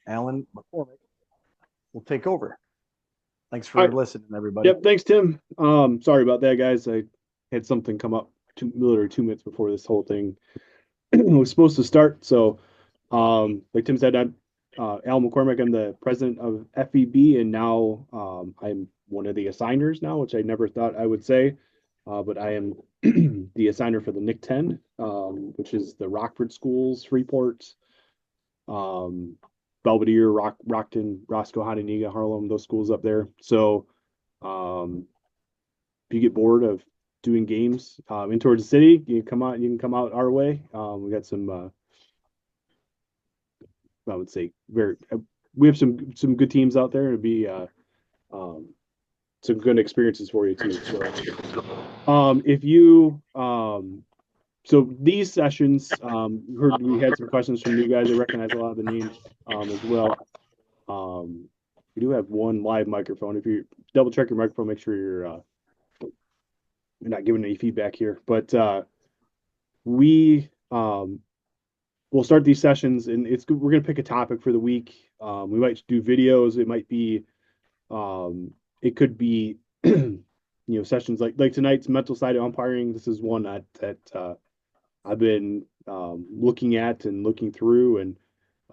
Alan McCormick will take over. Thanks All for right. listening, everybody. Yep. Thanks, Tim. Sorry about that, guys. I had something come up literally 2 minutes before this whole thing was supposed to start. So, like Tim said, I'm Al McCormick. I'm the president of FVB, and now I'm one of the assigners now, which I never thought I would say. But I am the assigner for the NIC 10, which is the Rockford schools, Freeport, um, Belvedere, Rockton, Roscoe, Hononegah, Harlem, those schools up there. So, um, if you get bored of doing games in towards the city, you can come out. You can come out our way. We got some. I would say very. We have some good teams out there. It'd be um, some good experiences for you too. So, if you so these sessions, heard we had some questions from you guys. I recognize a lot of the names as well. Um, we do have one live microphone. If you double check your microphone, make sure you're not giving any feedback here. But we we'll start these sessions, and we're going to pick a topic for the week. We might do videos. It might be it could be sessions like tonight's mental side of umpiring. This is one that I've been looking at and looking through, and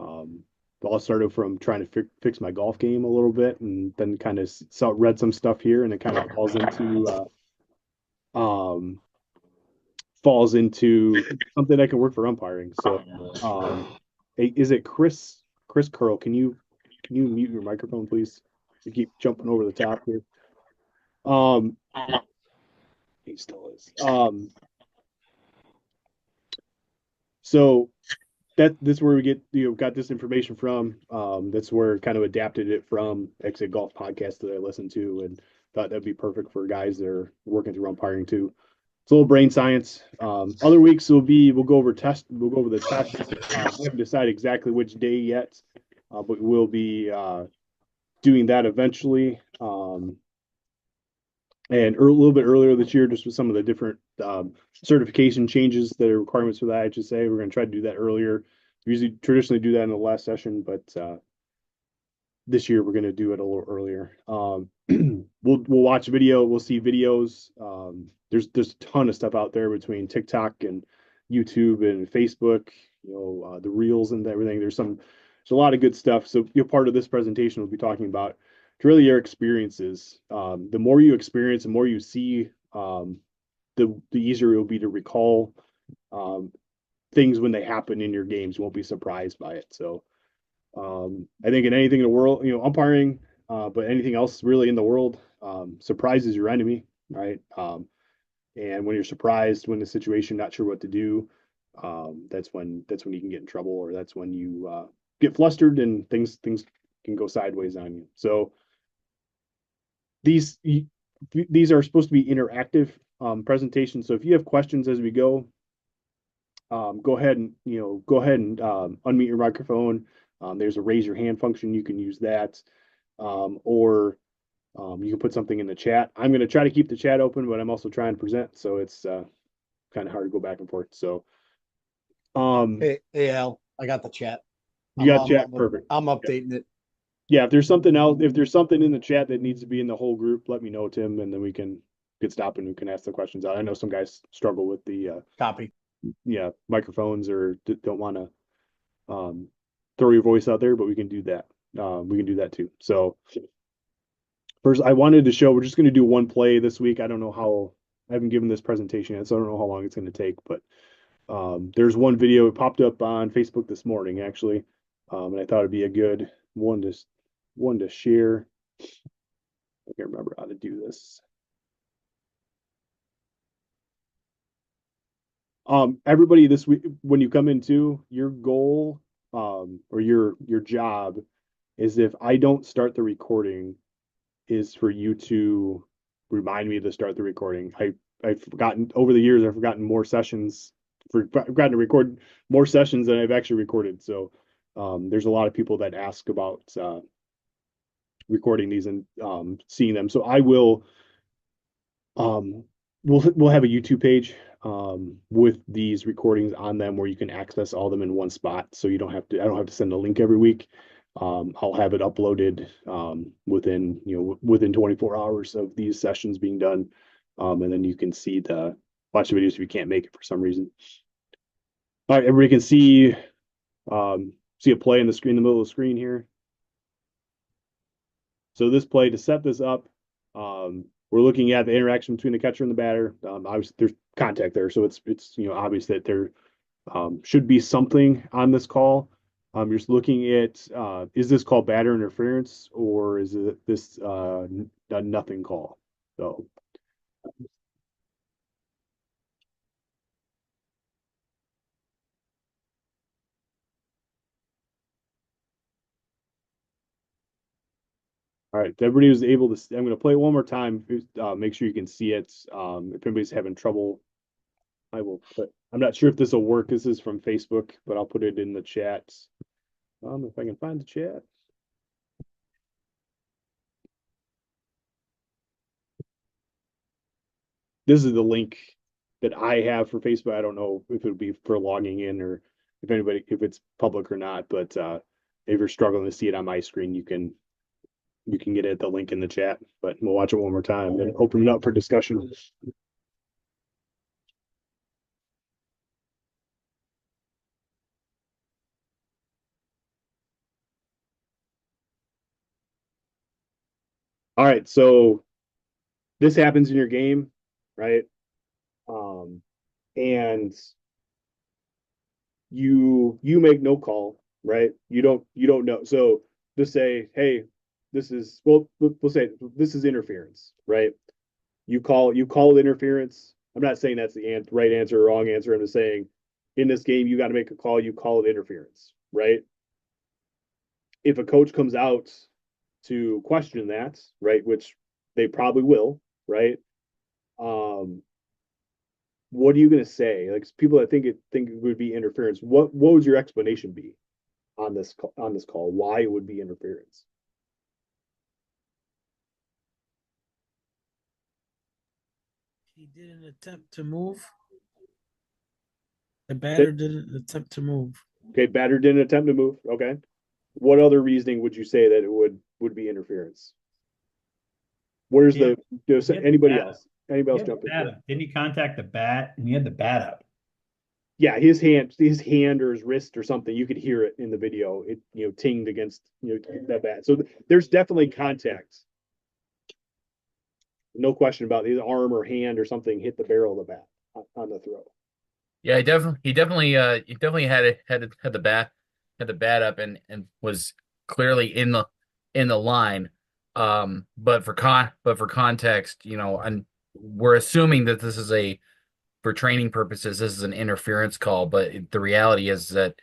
um, all started from trying to fix my golf game a little bit, and then kind of read some stuff here, and it kind of um, falls into something that can work for umpiring. So, is it Chris Curl? Can you mute your microphone, please? You keep jumping over the top here. Um, he still is. So that's where we get got this information from. That's where kind of adapted it from Exit Golf podcast that I listened to and thought that'd be perfect for guys that are working through umpiring too. It's a little brain science. Other weeks we'll go over the tests. We haven't decided exactly which day yet, but we'll be doing that eventually. And a little bit earlier this year, just with some of the different certification changes that are requirements for that HSA. We're going to try to do that earlier. We usually traditionally do that in the last session, but this year we're going to do it a little earlier. We'll watch video. We'll see videos. There's a ton of stuff out there between TikTok and YouTube and Facebook. The reels and everything. There's a lot of good stuff. So part of this presentation will be talking about really your experiences. The more you experience, the more you see, the easier it will be to recall um, things when they happen in your games. You won't be surprised by it. So I think in anything in the world, umpiring, but anything else really in the world, surprise is your enemy, right? And when you're surprised, when the situation not sure what to do, that's when you can get in trouble, or that's when you get flustered and things can go sideways on you. So these these are supposed to be interactive presentations. So if you have questions as we go, go ahead and unmute your microphone. There's a raise your hand function. You can use that, or you can put something in the chat. I'm going to try to keep the chat open, but I'm also trying to present, so it's kind of hard to go back and forth. So, Hey, Al, I got the chat. you got chat, perfect. I'm Yeah. updating it. Yeah, if there's something else, if there's something in the chat that needs to be in the whole group, let me know, Tim, and then we can get stopped and we can ask the questions out. I know some guys struggle with the Copy. microphones or don't want to throw your voice out there, but we can do that. We can do that too. So first, I wanted to show we're just going to do one play this week. I don't know how I haven't given this presentation yet, so I don't know how long it's going to take, but there's one video it popped up on Facebook this morning actually, and I thought it'd be a good one to share. I can't remember how to do this. Everybody this week, when you come into your goal, or your job is, if I don't start the recording, is for you to remind me to start the recording. I've forgotten over the years, I've forgotten more sessions, forgotten to record more sessions than I've actually recorded. So there's a lot of people that ask about recording these and seeing them. So I will we'll have a YouTube page with these recordings on them where you can access all of them in one spot. So you don't have to I don't have to send a link every week. I'll have it uploaded within 24 hours of these sessions being done. And then you can watch the videos if you can't make it for some reason. All right, everybody can see a play in the middle of the screen here. So this play, to set this up, we're looking at the interaction between the catcher and the batter. Obviously, there's contact there, so it's obvious that there should be something on this call. You're just looking at is this called batter interference, or is it this a nothing call? So all right, everybody was able to. I'm going to play it one more time. Make sure you can see it. If anybody's having trouble, I will put. I'm not sure if this will work. This is from Facebook, but I'll put it in the chat. If I can find the chat. This is the link that I have for Facebook. I don't know if it would be for logging in or if it's public or not, but if you're struggling to see it on my screen, you can get it, the link in the chat. But we'll watch it one more time and open it up for discussion. All right, so this happens in your game, right? And you make no call, right? You don't know. So just say, hey, this is we'll say this is interference, right? You call it interference. I'm not saying that's the right answer or wrong answer. I'm just saying in this game you got to make a call. You call it interference, right? If a coach comes out to question that, right, which they probably will, right? Um, what are you going to say? Like people that think it would be interference. What would your explanation be on this call? Why it would be interference? He didn't attempt to move. The batter didn't attempt to move. Okay, batter didn't attempt to move. Okay, what other reasoning would you say that it would be interference? Where's Yeah, anybody else? Anybody else jump in? Didn't he contact the bat and he had the bat up? Yeah, his hand or his wrist or something. You could hear it in the video. It tinged against that bat. So there's definitely contact. No question about it. His arm or hand or something hit the barrel of the bat on the throw. Yeah, he definitely had the bat up and was clearly in the line. But for context, and we're assuming that this is for training purposes, this is an interference call, but the reality is that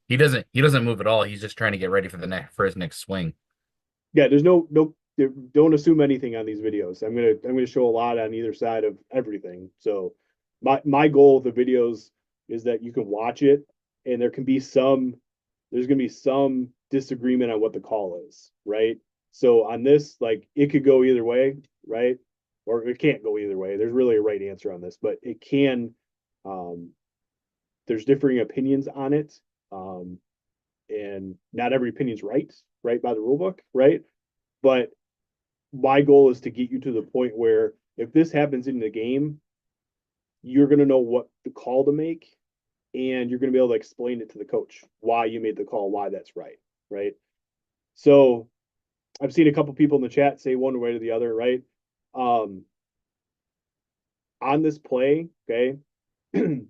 he doesn't move at all. He's just trying to get ready for his next swing. Yeah, there's no don't assume anything on these videos. I'm gonna show a lot on either side of everything. So my goal with the videos is that you can watch it and there's gonna be some disagreement on what the call is, right? So on this, like it could go either way, right? Or it can't go either way. There's really a right answer on this, but it can there's differing opinions on it. And not every opinion's right by the rule book, right? But my goal is to get you to the point where if this happens in the game, you're going to know what the call to make, and you're going to be able to explain it to the coach why you made the call, why that's right, right? So I've seen a couple people in the chat say one way or the other, right? On this play, okay, the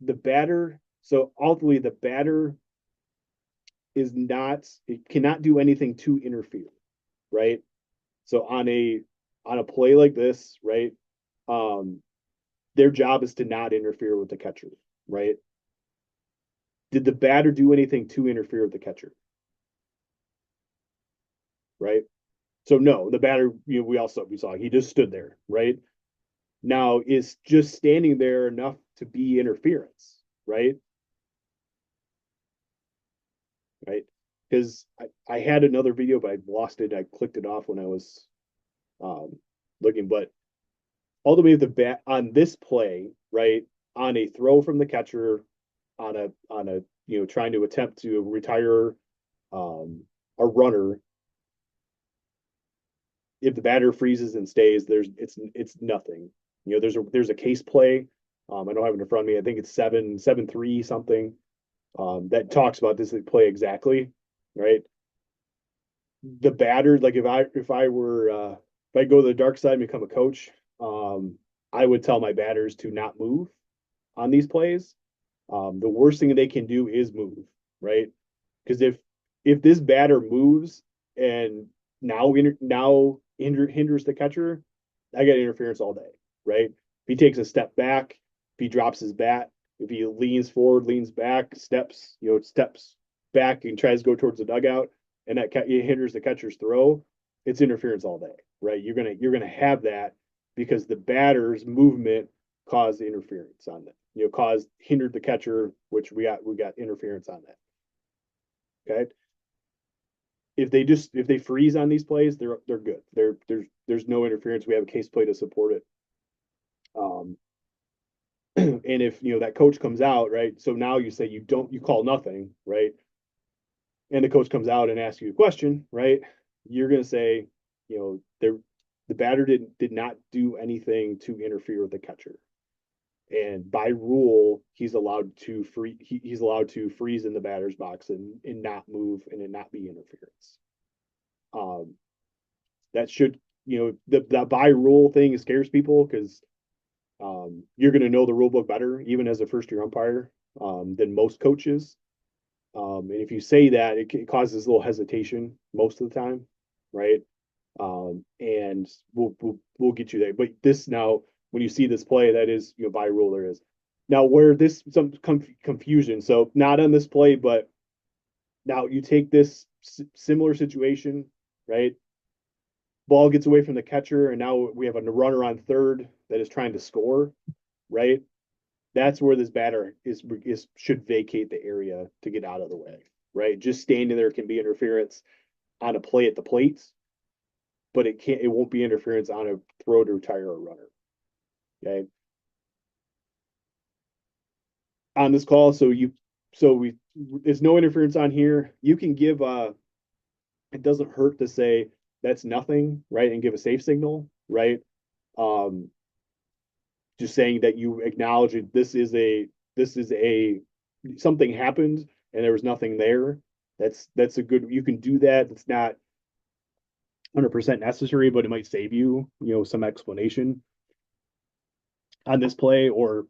batter. So ultimately, the batter it cannot do anything to interfere, right? So on a play like this, right? Their job is to not interfere with the catcher, right? Did the batter do anything to interfere with the catcher? Right? So no, the batter, we saw he just stood there, right? Now, is just standing there enough to be interference, right? Right? Because I had another video, but I lost it. I clicked it off when I was looking. But ultimately, the bat on this play, right, on a throw from the catcher, on a trying to attempt to retire runner, if the batter freezes and stays, it's nothing. You know, there's a case play. I don't have it in front of me. I think it's 7-3 something. That talks about this play exactly, right? The batter, like if I go to the dark side and become a coach, I would tell my batters to not move on these plays. The worst thing they can do is move, right? Because if this batter moves and now hinders the catcher, I got interference all day, right? If he takes a step back, if he drops his bat, if he leans forward, leans back, steps back and tries to go towards the dugout, and that it hinders the catcher's throw, it's interference all day, right? You're gonna have that because the batter's movement caused interference on that. You know, hindered the catcher, which we got interference on that. Okay. If they freeze on these plays, they're good. There's no interference. We have a case play to support it. And if that coach comes out, right? So now you say you call nothing, right? And the coach comes out and asks you a question, right? You're gonna say, the batter did not do anything to interfere with the catcher. And by rule, he's allowed to freeze in the batter's box and not move and it not be interference. That should, the by rule thing scares people because you're going to know the rule book better, even as a first year umpire, than most coaches. And if you say that, it causes a little hesitation most of the time, right? And we'll get you there. But this now, when you see this play, that is, by rule there is. Now where this some confusion. So not on this play, but now you take this similar situation, right? Ball gets away from the catcher, and now we have a runner on third that is trying to score, right? That's where this batter should vacate the area to get out of the way, right? Just standing there can be interference on a play at the plate, but it won't be interference on a throw to retire a runner. Okay. On this call, there's no interference on here. You can give it doesn't hurt to say that's nothing, right? And give a safe signal, right? Just saying that you acknowledge it, this is a something happened and there was nothing there. That's a good, you can do that. It's not 100% necessary, but it might save you, some explanation on this play, or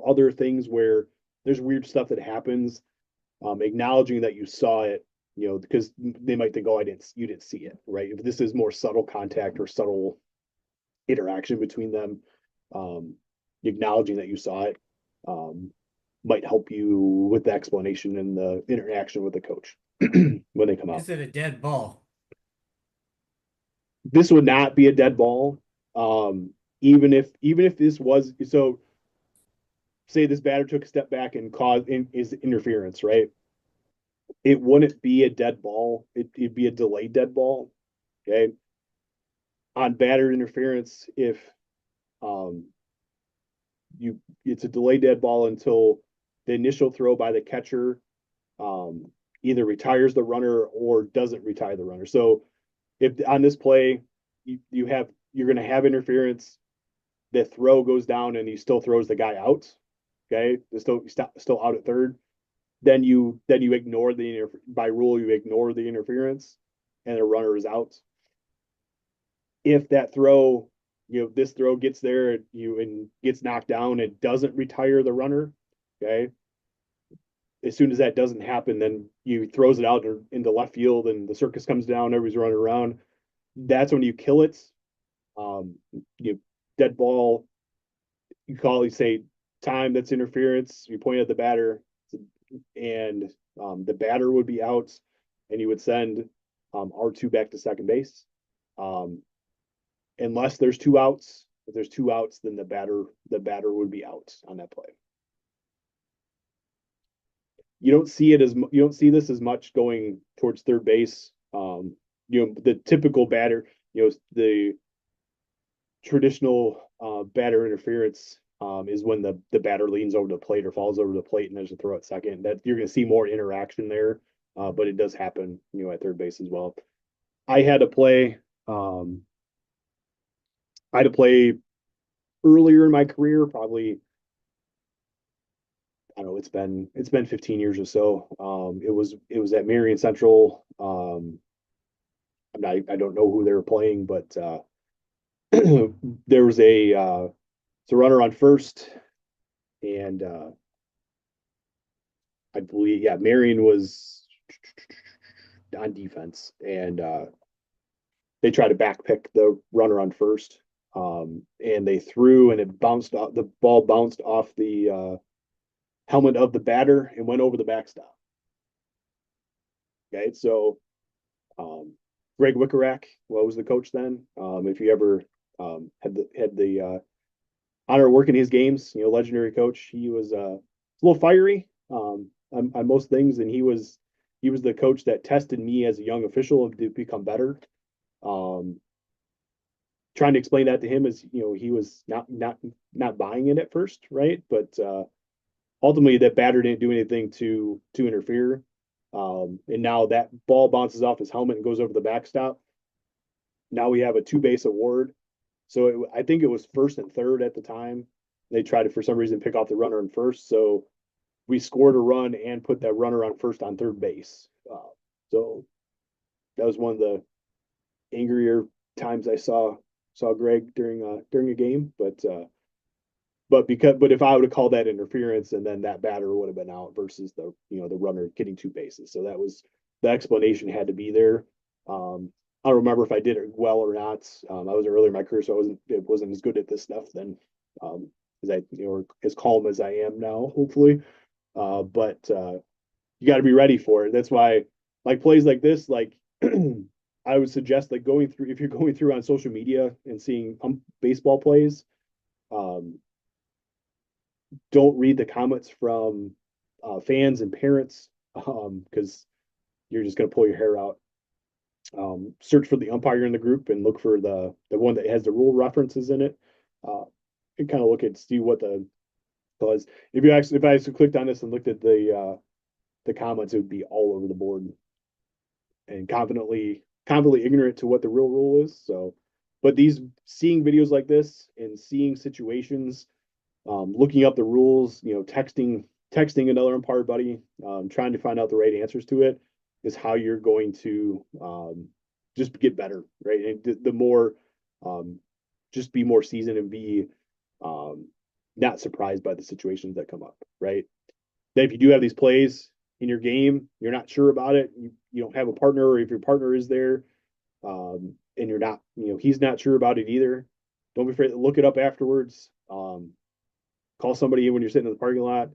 other things where there's weird stuff that happens. Acknowledging that you saw it, because they might think, oh, you didn't see it, right? If this is more subtle contact or subtle interaction between them, acknowledging that you saw it might help you with the explanation and the interaction with the coach when they come out. Is it a dead ball? This would not be a dead ball. Even if this was, so say this batter took a step back and is interference, right? It wouldn't be a dead ball. It'd be a delayed dead ball. Okay. On batter interference, if it's a delayed dead ball until the initial throw by the catcher either retires the runner or doesn't retire the runner. So if on this play you're going to have interference, the throw goes down and he still throws the guy out. Okay, still out at third. Then you ignore by rule, you ignore the interference and the runner is out. If that throw, this throw gets there, and gets knocked down, it doesn't retire the runner. Okay. As soon as that doesn't happen, then you throws it out into left field and the circus comes down, everybody's running around. That's when you kill it. Dead ball, you say time, that's interference. You point at the batter, and the batter would be out, and you would send R2 back to second base. Unless there's two outs. If there's two outs, then the batter would be out on that play. You don't see this as much going towards third base. The typical batter, the traditional batter interference is when the batter leans over the plate or falls over the plate and there's a throw at second. That you're going to see more interaction there but it does happen, at third base as well. I had to play. I had to play earlier in my career, probably. I don't know. It's been 15 years or so. It was at Marion Central. I don't know who they were playing, but there was it's a runner on first, and I believe, yeah, Marion was on defense, and they tried to back pick the runner on first, and they threw, and it bounced off. The ball bounced off the helmet of the batter and went over the backstop. Okay, so Greg Wickerack, was the coach then. If you ever had the honor of working his games, legendary coach. He was a little fiery on most things, and he was the coach that tested me as a young official to become better. Trying to explain that to him is, he was not buying it at first, right? But ultimately, that batter didn't do anything to interfere. And now that ball bounces off his helmet and goes over the backstop. Now we have a 2-base award. So I think it was first and third at the time. They tried to, for some reason, pick off the runner in first. So we scored a run and put that runner on first on third base. So that was one of the angrier times I saw Greg during a game. But if I would have called that interference, and then that batter would have been out versus the runner getting 2 bases. So the explanation had to be there. I don't remember if I did it well or not. I was early in my career, so it wasn't as good at this stuff then, as as calm as I am now, hopefully. But you got to be ready for it. That's why, like, plays like this, like I would suggest, like, if you're going through on social media and seeing baseball plays, don't read the comments from fans and parents, because you're just going to pull your hair out. Search for the umpire in the group and look for the one that has the rule references in it, and kind of look at see what because if I actually clicked on this and looked at the comments, it would be all over the board and confidently ignorant to what the real rule is. So, but seeing videos like this and seeing situations, looking up the rules, texting another umpire buddy, trying to find out the right answers to it, is how you're going to just get better, right? And the more, just be more seasoned and be not surprised by the situations that come up, right? Then if you do have these plays in your game, you're not sure about it, you don't have a partner, or if your partner is there, and you're not, he's not sure about it either, don't be afraid to look it up afterwards. Call somebody when you're sitting in the parking lot.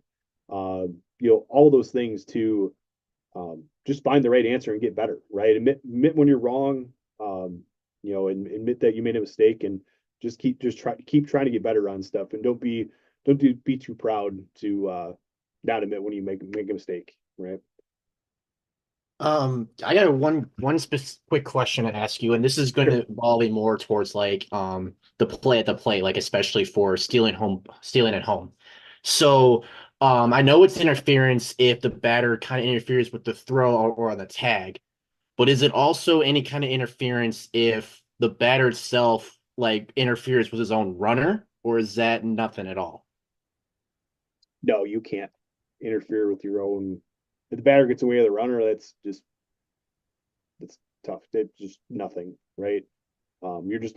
All those things to just find the right answer and get better, right? Admit when you're wrong, and admit that you made a mistake, and just keep trying to get better on stuff, and don't be too proud to not admit when you make a mistake, right? I got one quick question to ask you, and this is going to volley more towards like the play at the plate, like especially for stealing at home. So I know it's interference if the batter kind of interferes with the throw or on the tag, but is it also any kind of interference if the batter itself like interferes with his own runner, or is that nothing at all? No, you can't interfere with your own. If the batter gets away with the runner, that's tough. It's just nothing, right? You're just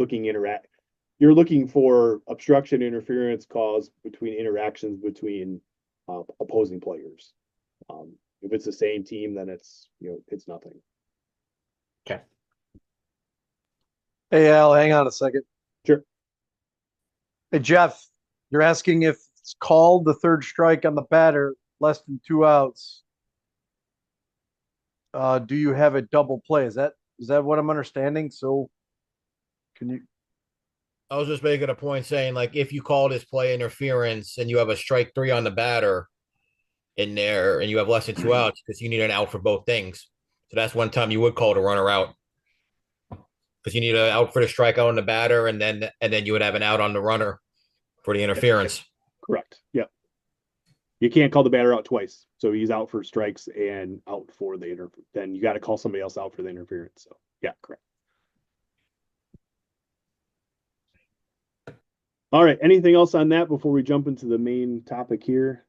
you're looking for obstruction interference caused between interactions between opposing players. If it's the same team, then it's nothing. Okay. Hey, Al, hang on a second. Sure. Hey, Jeff, you're asking if it's called the third strike on the batter, less than 2 outs. Do you have a double play? Is that what I'm understanding? So can you? I was just making a point saying, like, if you call this play interference and you have a strike 3 on the batter in there and you have less than 2 outs, because you need an out for both things. So that's one time you would call the runner out, because you need an out for the strikeout on the batter, and then you would have an out on the runner for the interference. Correct. Yep. You can't call the batter out twice. So he's out for strikes and out for the then you got to call somebody else out for the interference. So yeah, correct. All right. Anything else on that before we jump into the main topic here?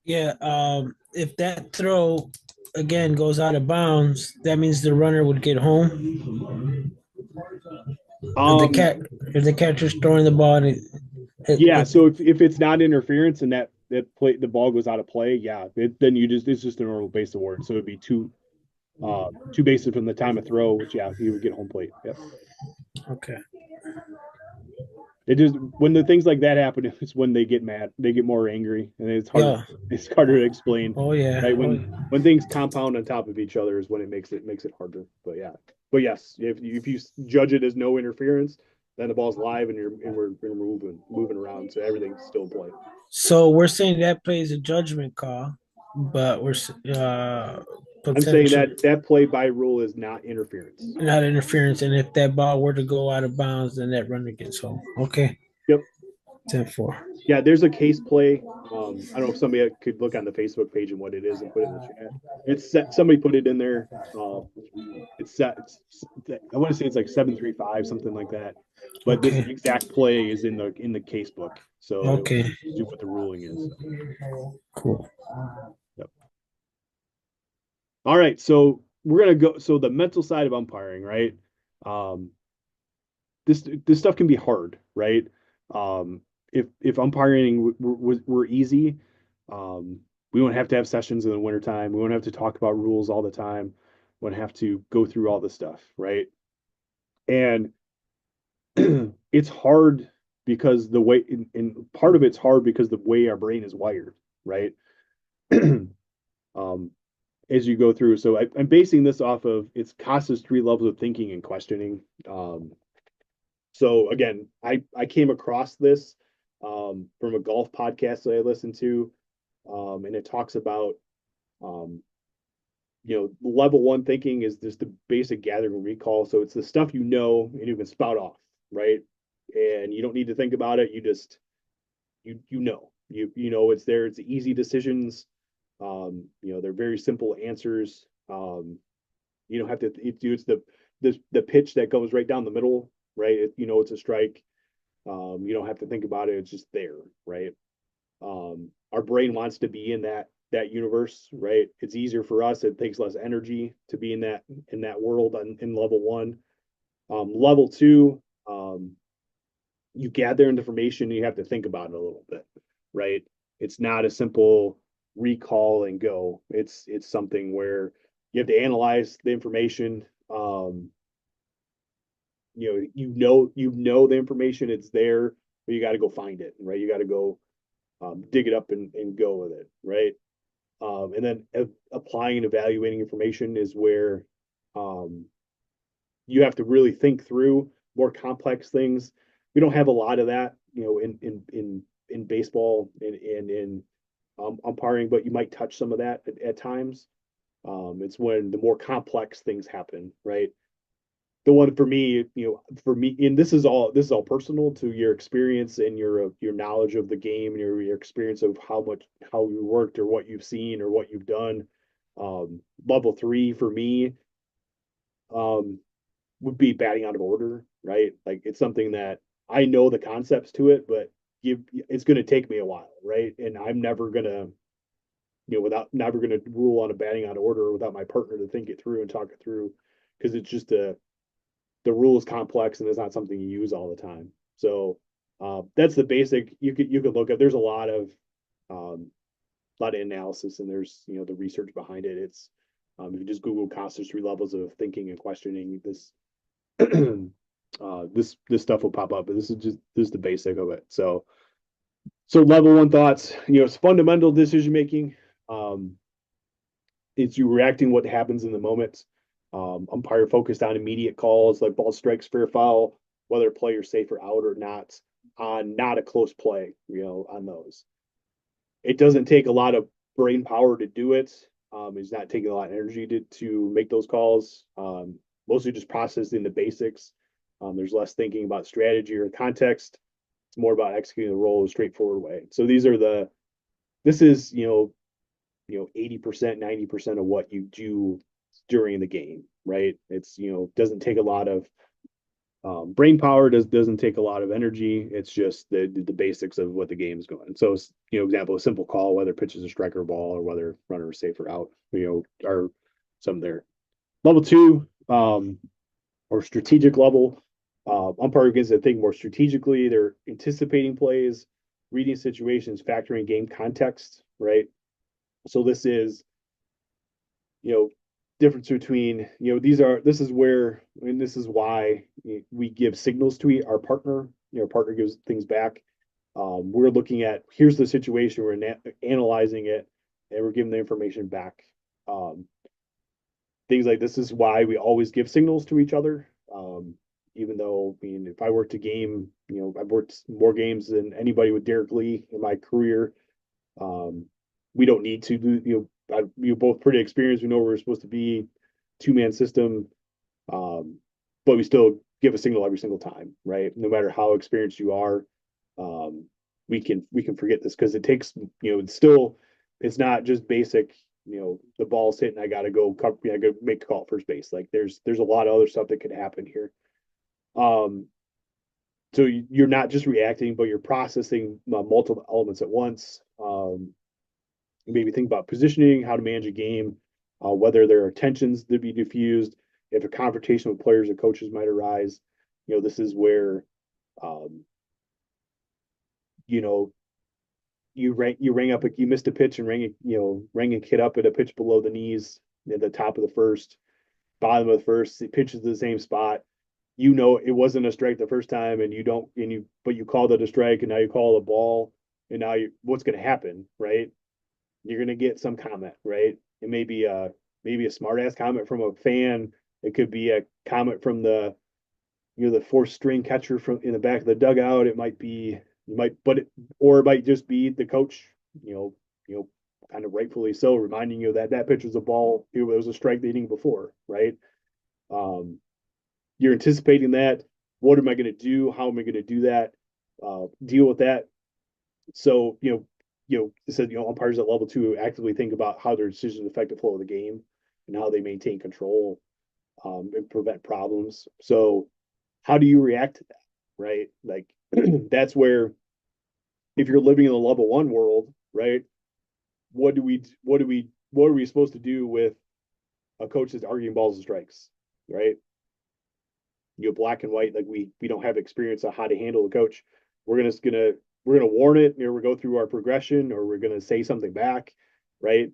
Yeah, if that throw again goes out of bounds, that means the runner would get home. If the catcher's throwing the ball, yeah. So if it's not interference and that the ball goes out of play, yeah, then it's just a normal base award. So it'd be two bases from the time of throw, which yeah, he would get home plate. Yep. Okay. It just when the things like that happen, it's when they get mad, they get more angry, and it's hard. Yeah. It's harder to explain. Oh yeah. Right Oh, when things compound on top of each other is when it makes it harder. But yeah, but yes, if you judge it as no interference, then the ball's live and we're moving around, so everything's still in play. so we're saying that plays a judgment call, but we're I'm saying potentially that play by rule is not interference. not interference, and if that ball were to go out of bounds, then that runner gets home. Okay. Yep. 10-4. Yeah, there's a case play. I don't know if somebody could look on the Facebook page and what it is and put it in the chat. It's set, somebody put it in there. It's set. I want to say it's like 735, something like that. But this Okay. exact play is in the case book. So Okay. do what the ruling is. Cool. Yep. All right, so we're gonna go. So the mental side of umpiring, right? This stuff can be hard, right? If umpiring were easy, we wouldn't have to have sessions in the wintertime. We wouldn't have to talk about rules all the time. We wouldn't have to go through all this stuff, right? And it's hard because the way, and part of it's hard because the way our brain is wired, right? As you go through. So I'm basing this off of it's Costa's 3 levels of thinking and questioning. So again, I came across this from a golf podcast that I listened to, and it talks about level 1 thinking is just the basic gathering and recall. So it's the stuff and you can spout off, right? And you don't need to think about it. You just you know it's there. It's easy decisions. They're very simple answers. You don't have to. It's the pitch that goes right down the middle, right? It's a strike. You don't have to think about it. It's just there, right? Our brain wants to be in that universe, right? It's easier for us. It takes less energy to be in that world in level 1. Level 2, you gather information. You have to think about it a little bit, right? It's not a simple recall and go. It's something where you have to analyze the information. The information, it's there, but you got to go find it, right? You got to go dig it up and go with it, right? And then applying and evaluating information is where you have to really think through more complex things. We don't have a lot of that, in baseball and in umpiring, but you might touch some of that at times. It's when the more complex things happen, right? The one for me, and this is all personal to your experience and your knowledge of the game and your experience of how you worked or what you've seen or what you've done. Level 3 for me would be batting out of order, right? Like it's something that I know the concepts to it, but it's going to take me a while, right? And I'm never gonna never gonna rule on a batting out of order without my partner to think it through and talk it through, because it's just the rule is complex and it's not something you use all the time. So that's the basic. You could look at. There's a lot of analysis and there's the research behind it. It's if you just Google Costa's 3 levels of thinking and questioning, this this stuff will pop up. But this is the basic of it. So level 1 thoughts. It's fundamental decision making. It's you reacting what happens in the moment. Umpire focused on immediate calls like ball strikes, fair foul, whether a player's safe or out or not, on not a close play, on those. It doesn't take a lot of brain power to do it. It's not taking a lot of energy to make those calls. Mostly just processing the basics. There's less thinking about strategy or context. It's more about executing the role in a straightforward way. So this is, 80%, 90% of what you do during the game, right? It's, doesn't take a lot of brain power, doesn't take a lot of energy. It's just the basics of what the game is going. So, example, a simple call, whether pitch is a strike or ball, or whether runner is safe or out, are some there. Level two, or strategic level, umpire begins to think more strategically. They're anticipating plays, reading situations, factoring game context, right? So this is, difference between, this is where, and this is why we give signals to our partner. Our partner gives things back. We're looking at, here's the situation, we're analyzing it, and we're giving the information back. Things like this is why we always give signals to each other. Even though, if I worked a game, I've worked more games than anybody with Derek Lee in my career. We don't need to do, you're both pretty experienced. We know we're supposed to be 2-man system, but we still give a signal every single time, right? No matter how experienced you are, we can forget this because it takes, it's not just basic. The ball's hit and I got to go cover. I got to make a call at first base. Like there's a lot of other stuff that could happen here. So you're not just reacting, but you're processing multiple elements at once. Maybe think about positioning, how to manage a game, whether there are tensions to be diffused, if a confrontation with players or coaches might arise. This is where, you rang up, you missed a pitch and rang a kid up at a pitch below the knees at the top of the first, bottom of the first, it pitches to the same spot. It wasn't a strike the first time, and but you called it a strike, and now you call it a ball, and now what's going to happen, right? You're going to get some comment, right? It may be a smart ass comment from a fan. It could be a comment from the fourth string catcher from in the back of the dugout. It might be, or it might just be the coach, kind of rightfully so, reminding you that pitch was a ball. It was a strike the inning before, right? You're anticipating that. What am I going to do? How am I going to do that? Deal with that. So, it said, umpires at level 2 actively think about how their decisions affect the flow of the game and how they maintain control, and prevent problems. So how do you react to that? Right? Like that's where, if you're living in the level 1 world, right? What are we supposed to do with a coach that's arguing balls and strikes, right? Black and white, like we don't have experience on how to handle the coach. We're gonna warn it, we go through our progression, or we're gonna say something back, right?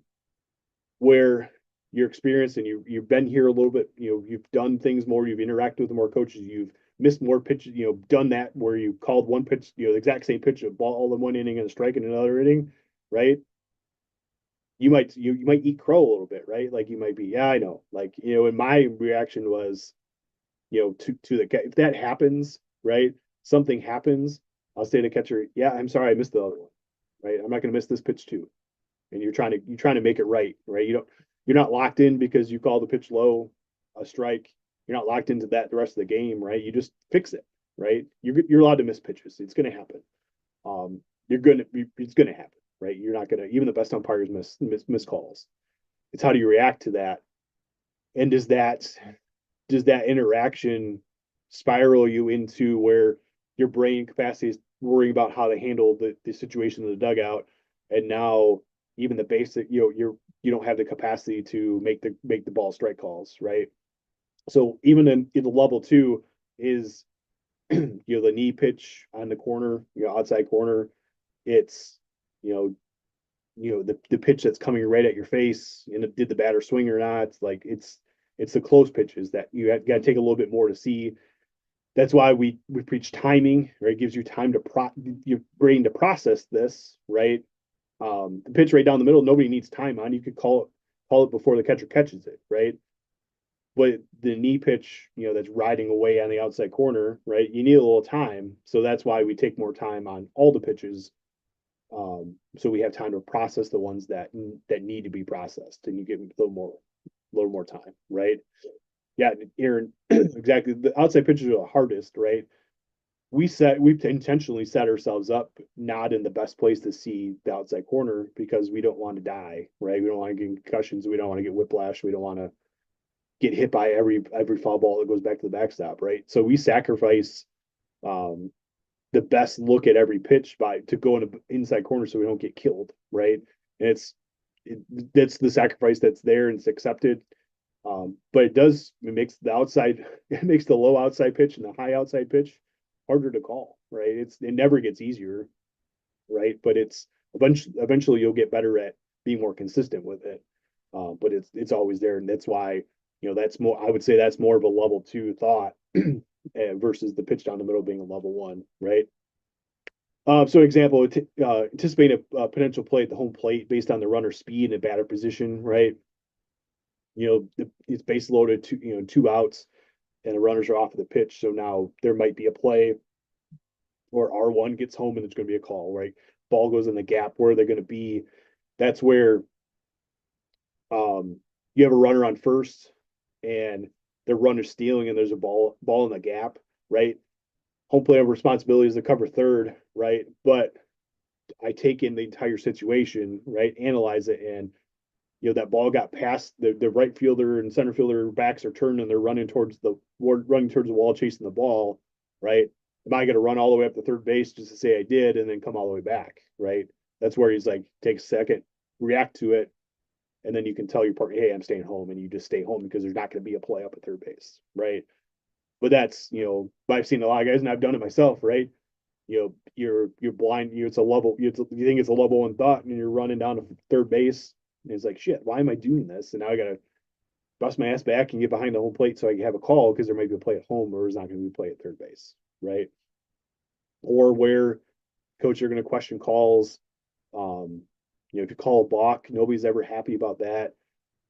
Where you're experienced and you've been here a little bit, you've done things more, you've interacted with more coaches, you've missed more pitches, done that where you called one pitch, the exact same pitch of ball all in one inning and a strike in another inning, right? You might eat crow a little bit, right? Like you might be, yeah, I know. Like, and my reaction was, to the, if that happens, right? Something happens, I'll say to catcher, yeah, I'm sorry, I missed the other one, right? I'm not going to miss this pitch too. And you're trying to make it right? You're not locked in because you call the pitch low, a strike. You're not locked into that the rest of the game, right? You just fix it, right? You're allowed to miss pitches. It's going to happen. It's going to happen, right? You're not going to, even the best umpires miss calls. It's how do you react to that? And does that interaction spiral you into where your brain capacity is worrying about how to handle the situation in the dugout, and now even the basic, you don't have the capacity to make the ball strike calls, right? So even in the level 2 is, the knee pitch on the corner, outside corner, it's, the pitch that's coming right at your face, and did the batter swing or not? It's like it's the close pitches that you got to take a little bit more to see. That's why we preach timing, right? It gives you time to your brain to process this, right? The pitch right down the middle, nobody needs time on. You could call it before the catcher catches it, right? But the knee pitch, that's riding away on the outside corner, right? You need a little time. So that's why we take more time on all the pitches. So we have time to process the ones that need to be processed, and you give them a little more time, right? Yeah, Aaron, exactly. The outside pitches are the hardest, right? we've intentionally set ourselves up not in the best place to see the outside corner because we don't want to die, right? We don't want to get concussions. We don't want to get whiplash. We don't want to get hit by every foul ball that goes back to the backstop, right? So we sacrifice um, the best look at every pitch to go in the inside corner so we don't get killed, right? And that's the sacrifice that's there and it's accepted. But it makes it makes the low outside pitch and the high outside pitch harder to call, right? It never gets easier, right? But it's eventually you'll get better at being more consistent with it. But it's always there, and that's why that's more. I would say that's more of a level 2 thought versus the pitch down the middle being a level 1, right? So example, anticipate a potential play at the home plate based on the runner's speed and batter position, right? It's base loaded 2 outs and the runners are off of the pitch. So now there might be a play or R1 gets home and it's going to be a call, right? Ball goes in the gap. Where they're going to be, that's where you have a runner on first and the runner's stealing and there's a ball in the gap, right? Home plate responsibility is to cover third, right? But I take in the entire situation, right? Analyze it, and that ball got past the right fielder and center fielder backs are turned and they're running towards the wall, chasing the ball, right? Am I going to run all the way up to third base just to say I did and then come all the way back, right? That's where he's like, take a second, react to it, and then you can tell your partner, hey, I'm staying home, and you just stay home because there's not going to be a play up at third base, right? But that's I've seen a lot of guys, and I've done it myself, right? You're blind. It's a level. You think it's a level 1 thought, and you're running down to third base, and it's like, shit, why am I doing this? And now I gotta bust my ass back and get behind the home plate so I can have a call because there might be a play at home or there's not going to be a play at third base, right? Or where coach are going to question calls. If you call a balk, nobody's ever happy about that.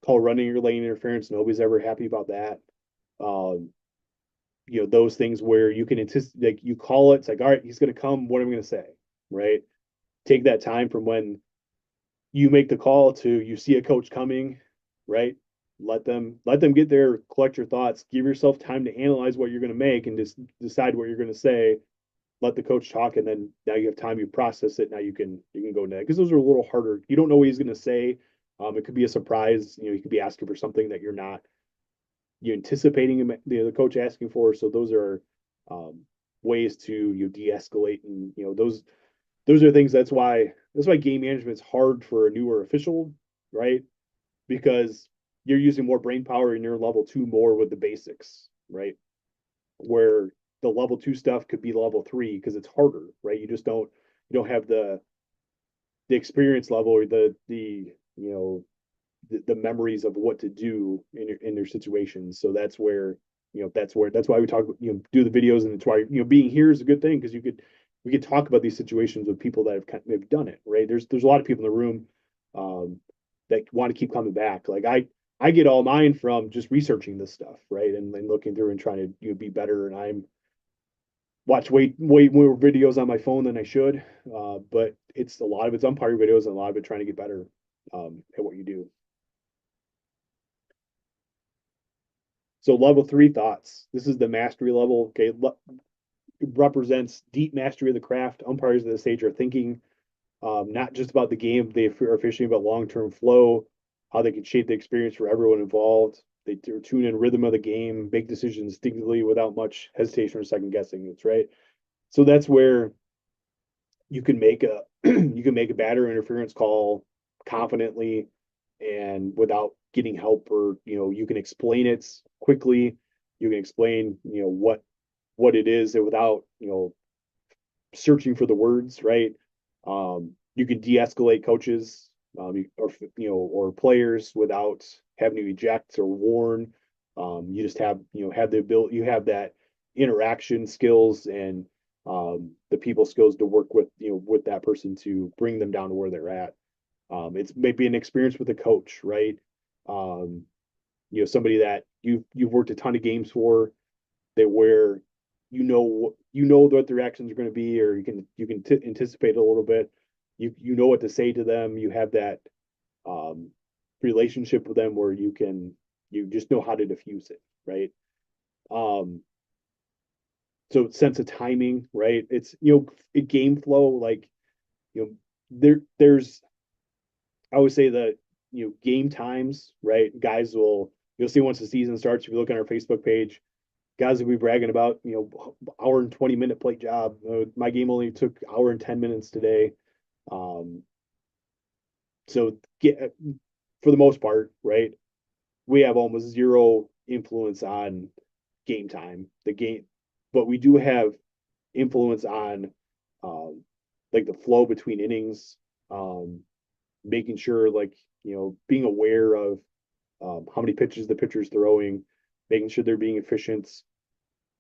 Call running or lane interference, nobody's ever happy about that. Those things where you can anticipate, like you call it, it's like, all right, he's going to come. What am I going to say? Right. Take that time from when you make the call to you see a coach coming, right? Let them get there, collect your thoughts, give yourself time to analyze what you're going to make and just decide what you're going to say. Let the coach talk, and then now you have time, you process it. Now you can go next because those are a little harder. You don't know what he's going to say. It could be a surprise. You could be asking for something that you're anticipating him, the coach asking for. So those are ways to de-escalate, and those are things. That's why game management's hard for a newer official, right? Because you're using more brain power and you're level 2 more with the basics, right? Where the level 2 stuff could be level 3 because it's harder, right? You don't have the experience level or the memories of what to do in their situations. So that's where that's why we talk, do the videos, and it's why being here is a good thing because we could talk about these situations with people that have done it, right? There's a lot of people in the room that want to keep coming back. Like I get all mine from just researching this stuff, right? And looking through and trying to be better. And I'm watch way more videos on my phone than I should. But a lot of it's umpire videos and a lot of it trying to get better at what you do. So level 3 thoughts. This is the mastery level. Okay, it represents deep mastery of the craft. Umpires at this stage are thinking not just about the game they are fishing, about long-term flow, how they can shape the experience for everyone involved. They tune in rhythm of the game, make decisions instinctively without much hesitation or second guessing. That's right. So that's where you can make a batter interference call confidently and without getting help, or you can explain it quickly. You can explain what it is without searching for the words, right? You can de-escalate coaches or players without having to eject or warn. You just have the ability, you have that interaction skills and the people skills to work with that person to bring them down to where they're at. It's maybe an experience with a coach, right? Somebody that you've worked a ton of games for, that where what their actions are going to be, or you can anticipate a little bit. You know what to say to them. You have that relationship with them where you just know how to diffuse it, right? So sense of timing, right? It's, game flow, like, there's, I would say that, game times, right? You'll see once the season starts, if you look on our Facebook page, guys will be bragging about, hour and 20-minute plate job. My game only took hour and 10 minutes today. Um, so for the most part, right, we have almost zero influence on game time, the game, but we do have influence on, um, like the flow between innings, um, making sure, like, being aware of, how many pitches the pitcher's throwing, making sure they're being efficient.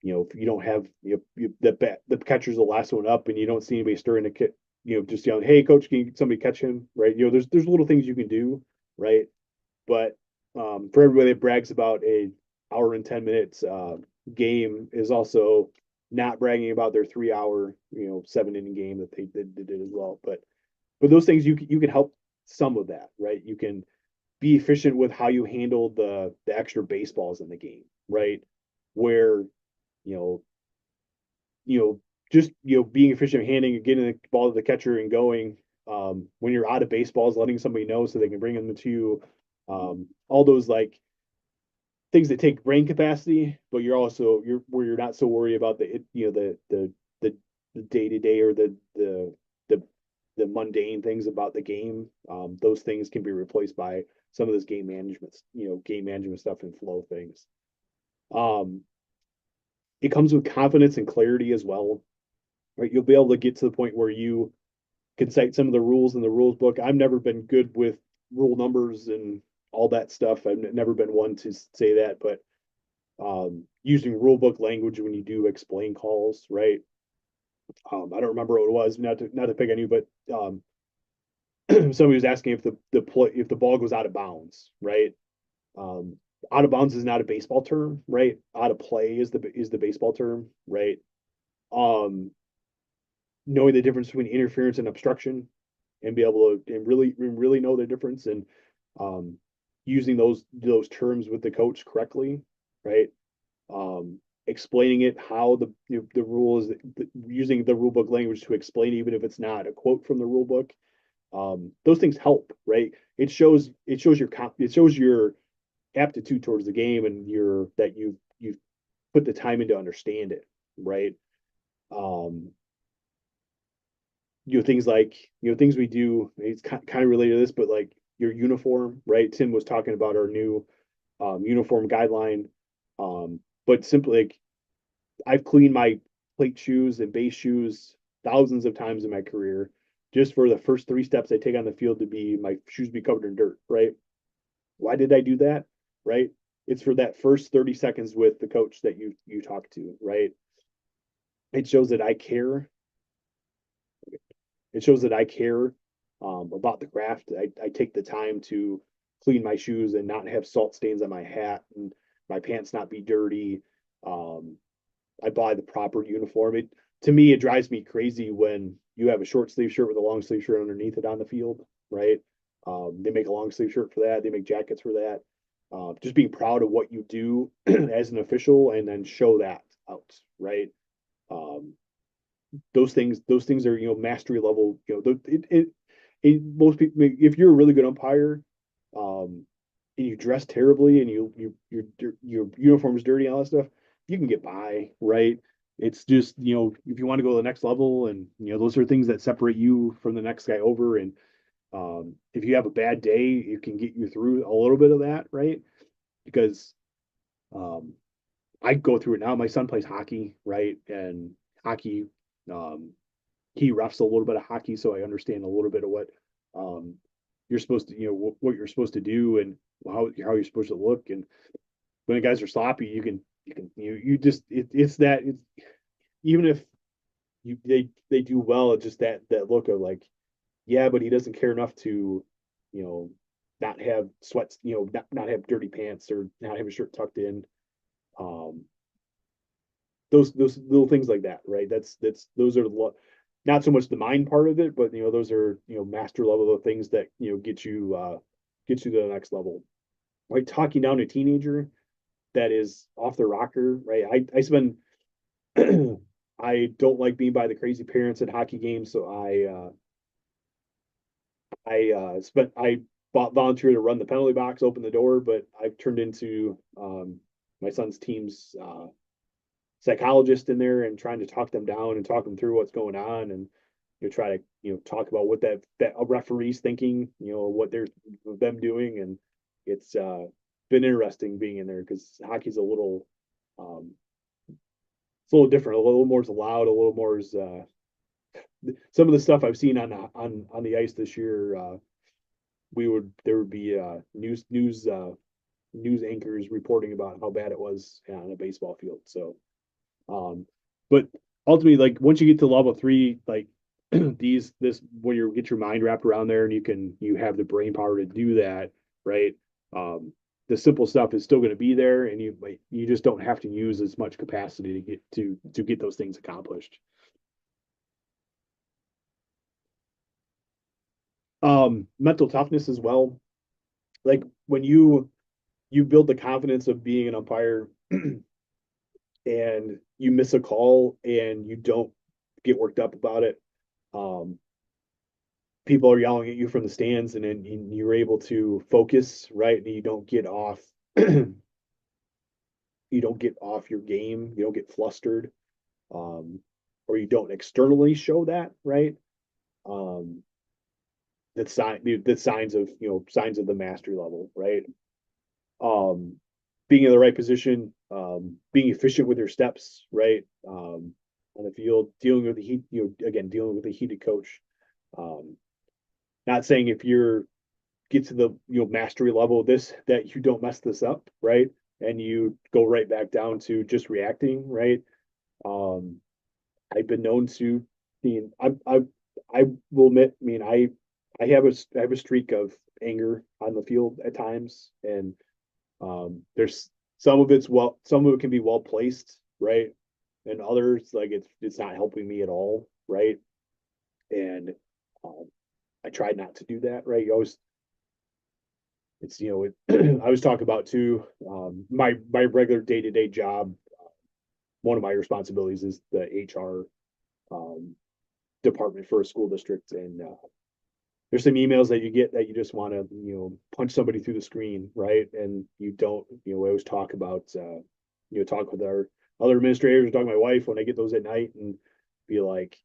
If you don't have, the catcher's the last one up and you don't see anybody stirring the kit, just yelling, "Hey, coach, can somebody catch him?" Right? There's little things you can do, right? But, for everybody that brags about a hour and 10 minutes game is also not bragging about their 3 hour, 7 inning game that they did as well. But those things you can help some of that, right? You can be efficient with how you handle the extra baseballs in the game, right? Where, you know, just, being efficient handing and getting the ball to the catcher and going, when you're out of baseballs, letting somebody know so they can bring them to you. All those, like, things that take brain capacity, but you're not so worried about the day to day or the the mundane things about the game. Those things can be replaced by some of this game management stuff and flow things. Um, it comes with confidence and clarity as well, right? You'll be able to get to the point where you can cite some of the rules in the rules book. I've never been good with rule numbers and all that stuff. I've never been one to say that, but, using rule book language when you do explain calls, right? I don't remember what it was, not to pick on you, but, somebody was asking if if the ball goes out of bounds, right? Um, Out of bounds is not a baseball term, right? Out of play is the baseball term, right? Um, Knowing the difference between interference and obstruction, and be able to and really know the difference, and, um, using those terms with the coach correctly, right? Explaining it, how the rule is, using the rule book language to explain, even if it's not a quote from the rule book. Those things help, right? It shows your aptitude towards the game, and you've put the time in to understand it, right? Um, things like, things we do, it's kind of related to this, but like your uniform, right? Tim was talking about our new, uniform guideline. But simply, like, I've cleaned my plate shoes and base shoes thousands of times in my career, just for the first 3 steps I take on the field to be my shoes be covered in dirt, right? Why did I do that? Right? It's for that first 30 seconds with the coach that you talk to, right? It shows that I care. It shows that I care, about the craft. I take the time to clean my shoes and not have salt stains on my hat, and my pants not be dirty. Um, I buy the proper uniform. To me, it drives me crazy when you have a short sleeve shirt with a long sleeve shirt underneath it on the field, right? They make a long sleeve shirt for that. They make jackets for that. Just being proud of what you do as an official, and then show that out, right? Um, those things are, mastery level. Most people, if you're a really good umpire, um, and you dress terribly, and your uniform is dirty and all that stuff, you can get by, right? It's just, if you want to go to the next level, and, those are things that separate you from the next guy over. And, if you have a bad day, it can get you through a little bit of that, right? Because, um, I go through it now. My son plays hockey, right? And hockey, um, he refs a little bit of hockey, so I understand a little bit of what, um, you're supposed to, what you're supposed to do, and how you're supposed to look. And when the guys are sloppy, you just, it's even if they do well, it's just that look of like, yeah, but he doesn't care enough to, you know, not have sweats, not have dirty pants, or not have a shirt tucked in. Um, those little things like that, right? Those are not so much the mind part of it, but, those are, master level of things that, get you to the next level. Right, talking down a teenager that is off the rocker, right? I spend I don't like being by the crazy parents at hockey games, so I volunteered to run the penalty box, open the door, but I've turned into my son's team's psychologist in there and trying to talk them down and talk them through what's going on, and try to talk about what that a referee's thinking, what they're them doing, and it's been interesting being in there because hockey's a little it's a little different, a little more loud, a little more some of the stuff I've seen on the ice this year. There would be news anchors reporting about how bad it was on a baseball field. So, but ultimately, like once you get to level 3, like when you get your mind wrapped around there and you have the brain power to do that, right? The simple stuff is still going to be there, and you just don't have to use as much capacity to get those things accomplished. Mental toughness as well. Like when you build the confidence of being an umpire and you miss a call and you don't get worked up about it. People are yelling at you from the stands, and then you're able to focus, right? And you don't get off you don't get off your game, you don't get flustered, or you don't externally show that, right? That's signs of signs of the mastery level, right? Being in the right position, being efficient with your steps, right? On the field, dealing with the heat, dealing with a heated coach. Not saying if you're get to the mastery level of this that you don't mess this up, right? And you go right back down to just reacting, right? I've been known to, I will admit, I have a streak of anger on the field at times, and there's some of it can be well placed, right? And others, like it's not helping me at all, right? And I tried not to do that, right? I always talk about too, my regular day-to-day job. One of my responsibilities is the HR department for a school district, and there's some emails that you get that you just want to punch somebody through the screen, right? And you don't we always talk about talk with our other administrators, talk to my wife when I get those at night, and be like,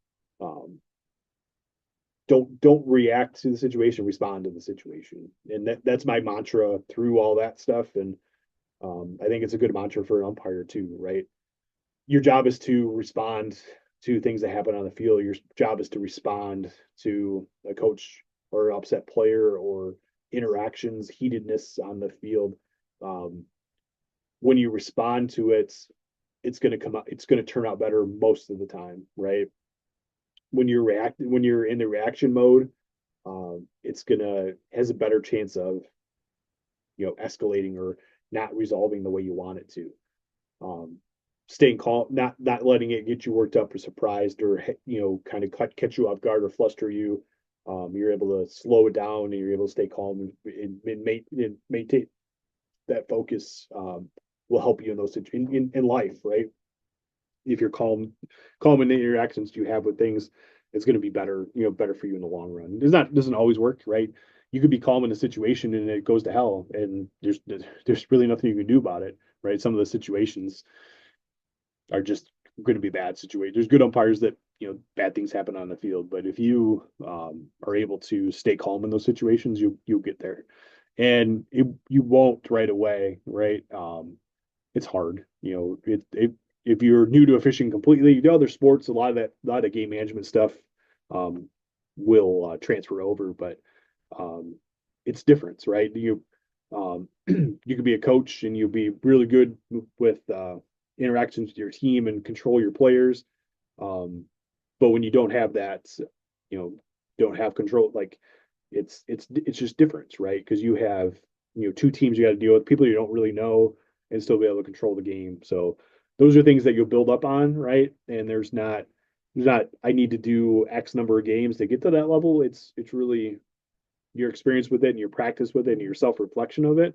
don't react to the situation, respond to the situation. And that's my mantra through all that stuff. And I think it's a good mantra for an umpire too, right? Your job is to respond to things that happen on the field. Your job is to respond to a coach or an upset player or interactions, heatedness on the field. When you respond to it, it's going to come out, it's going to turn out better most of the time, right? When you're in the reaction mode, has a better chance of escalating or not resolving the way you want it to. Staying calm, not letting it get you worked up or surprised, or kind of catch you off guard or fluster you. You're able to slow it down, and you're able to stay calm and maintain that focus. Will help you in those in life, right? If you're calm in the interactions you have with things, it's going to be better for you in the long run. Doesn't always work, right? You could be calm in a situation and it goes to hell, and there's really nothing you can do about it, right? Some of the situations are just going to be bad situations. There's good umpires that bad things happen on the field, but if you are able to stay calm in those situations, you'll get there, and you won't right away, right? It's hard, if you're new to fishing completely, other sports, a lot of game management stuff will transfer over, but it's different, right? You could be a coach and you'll be really good with interactions with your team and control your players, but when you don't have that, don't have control, like it's just different, right? Because you have two teams you got to deal with, people you don't really know, and still be able to control the game. So those are things that you'll build up on, right? And there's not I need to do X number of games to get to that level. It's really your experience with it and your practice with it and your self-reflection of it.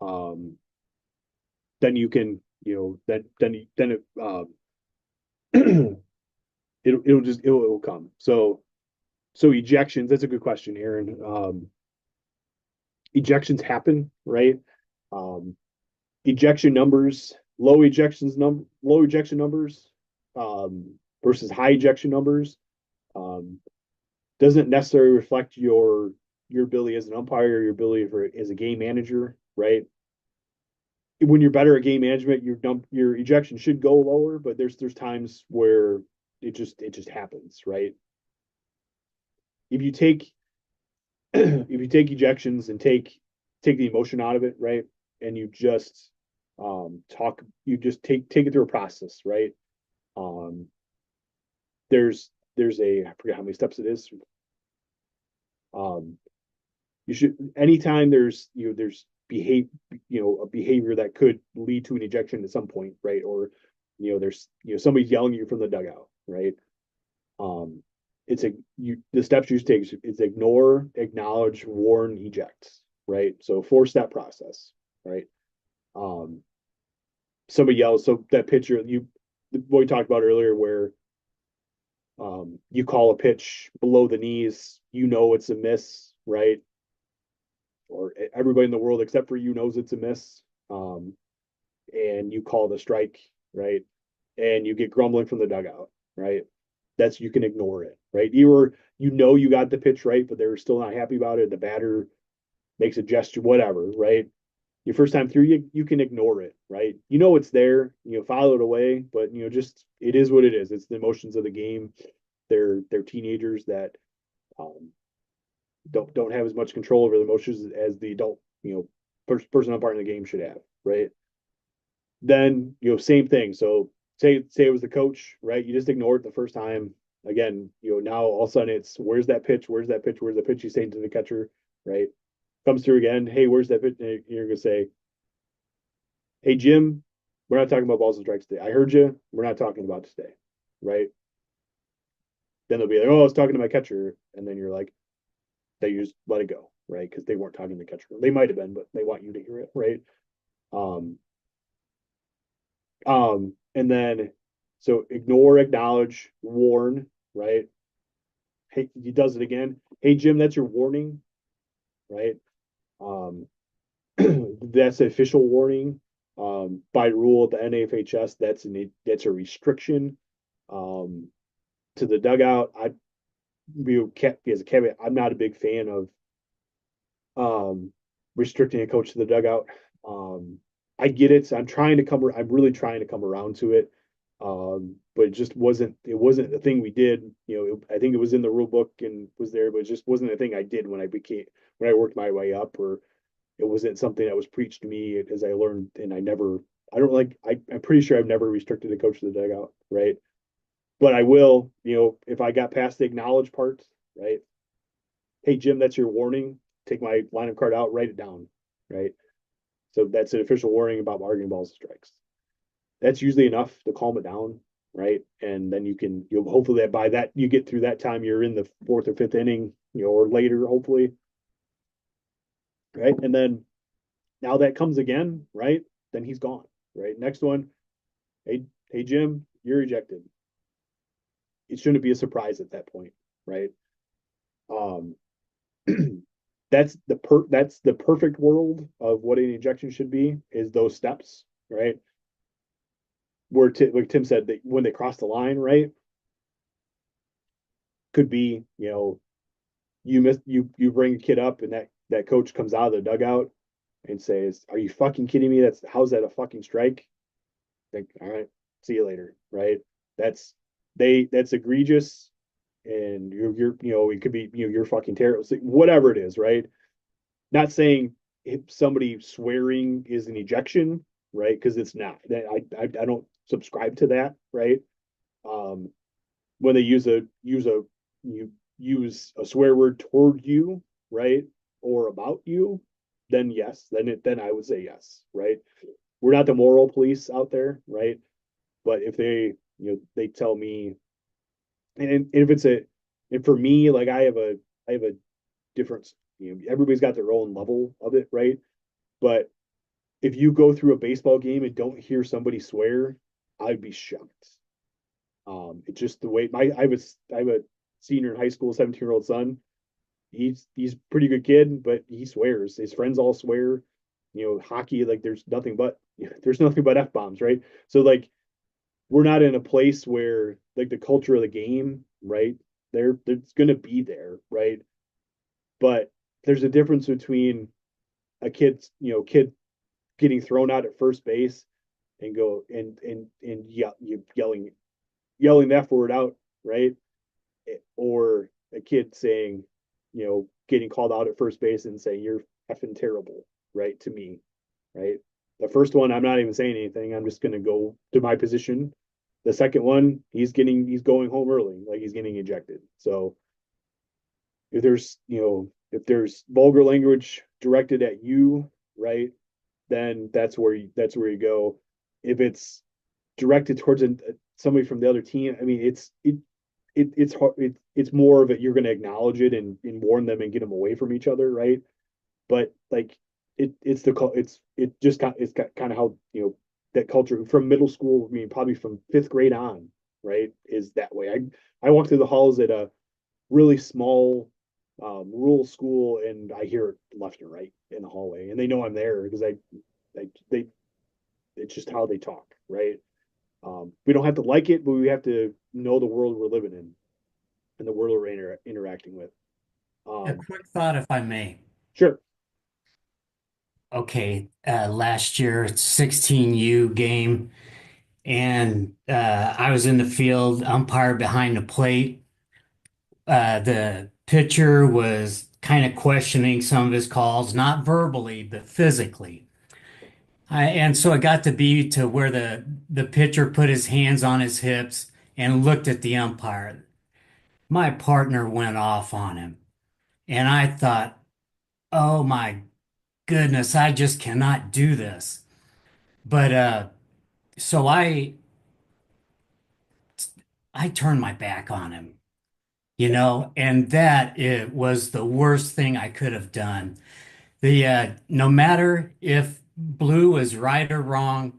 Then you can then it it'll come. So ejections, that's a good question, Aaron. Ejections happen, right? Ejection numbers, low ejection numbers, versus high ejection numbers, doesn't necessarily reflect your ability as an umpire, your ability as a game manager, right? When you're better at game management, your ejection should go lower, but there's times where it just happens, right? If you take if you take ejections and take the emotion out of it, right, and you just take it through a process, right? There's I forget how many steps it is. You should, anytime there's a behavior that could lead to an ejection at some point, right? Or there's somebody's yelling at you from the dugout, right? The steps you take is ignore, acknowledge, warn, eject, right? So 4-step process, right? Somebody yells, so that picture what we talked about earlier, where you call a pitch below the knees, it's a miss, right? Or everybody in the world except for you knows it's a miss, and you call the strike, right? And you get grumbling from the dugout, right? You can ignore it, right? You got the pitch right, but they were still not happy about it. The batter makes a gesture, whatever, right? Your first time through, you can ignore it, right? It's there, file it away, but just it is what it is. It's the emotions of the game. They're teenagers that don't have as much control over the emotions as the adult, person umpiring the game should have, right? Then same thing. So say it was the coach, right? You just ignore it the first time. Again, now all of a sudden it's where's that pitch? Where's that pitch? Where's the pitch? You say to the catcher, right? Comes through again. Hey, where's that pitch? And you're gonna say, hey Jim, we're not talking about balls and strikes today. I heard you. We're not talking about today, right? Then they'll be like, oh, I was talking to my catcher, and then you're like, they just let it go, right? Because they weren't talking to the catcher. They might have been, but they want you to hear it, right? And then so ignore, acknowledge, warn, right? Hey, he does it again. Hey Jim, that's your warning, right? That's an official warning. By rule at the NAFHS, that's a restriction to the dugout. As a caveat, I'm not a big fan of restricting a coach to the dugout. I get it. I'm really trying to come around to it. But it wasn't a thing we did. I think it was in the rule book and was there, but it just wasn't a thing I did when I worked my way up, or it wasn't something that was preached to me as I learned. And I'm pretty sure I've never restricted a coach to the dugout, right? But I will, if I got past the acknowledge part, right? Hey Jim, that's your warning. Take my lineup card out, write it down, right? So that's an official warning about arguing balls and strikes. That's usually enough to calm it down, right? And then you'll hopefully by that you get through that time, you're in the 4th or 5th inning, or later, hopefully, right? And then now that comes again, right? Then he's gone, right? Next one, hey Jim, you're ejected. It shouldn't be a surprise at that point, right? That's the perfect world of what an ejection should be, is those steps, right? Where like Tim said, that when they cross the line, right? Could be, you bring a kid up and that coach comes out of the dugout and says, "Are you fucking kidding me? How's that a fucking strike?" Think, all right, see you later, right? That's egregious, and it could be you're fucking terrible, whatever it is, right? Not saying if somebody swearing is an ejection, right? Because it's not. I don't subscribe to that, right? When they use a swear word toward you, right, or about you, then yes, then I would say yes, right? We're not the moral police out there, right? But if they tell me, and if and for me, like I have a different, everybody's got their own level of it, right? But if you go through a baseball game and don't hear somebody swear, I'd be shocked. It's just the way I have a senior in high school, 17-year-old son. He's a pretty good kid, but he swears. His friends all swear. Hockey, like there's nothing but F bombs, right? So like we're not in a place where like the culture of the game, right? There's gonna be there, right? But there's a difference between a kid getting thrown out at first base and go and yelling that word out, right? Or a kid saying, getting called out at first base and saying you're effing terrible, right? To me, right? The first one, I'm not even saying anything. I'm just gonna go to my position. The second one, he's going home early, like he's getting ejected. So if there's vulgar language directed at you, right, then that's where you go. If it's directed towards somebody from the other team, I mean, it's hard. It's more of it. You're going to acknowledge it and warn them and get them away from each other, right? But like it's kind of how that culture from middle school. I mean, probably from fifth grade on, right? Is that way. I walk through the halls at a really small rural school, and I hear it left and right in the hallway, and they know I'm there because they it's just how they talk, right? We don't have to like it, but we have to know the world we're living in and the world we're interacting with. A quick thought, if I may. Sure. Okay, last year, 16U game, and I was in the field, umpire behind the plate. The pitcher was kind of questioning some of his calls, not verbally, but physically. And so it got to be to where the pitcher put his hands on his hips and looked at the umpire. My partner went off on him. And I thought, oh my goodness, I just cannot do this. But so I turned my back on him, and that it was the worst thing I could have done. The no matter if blue is right or wrong,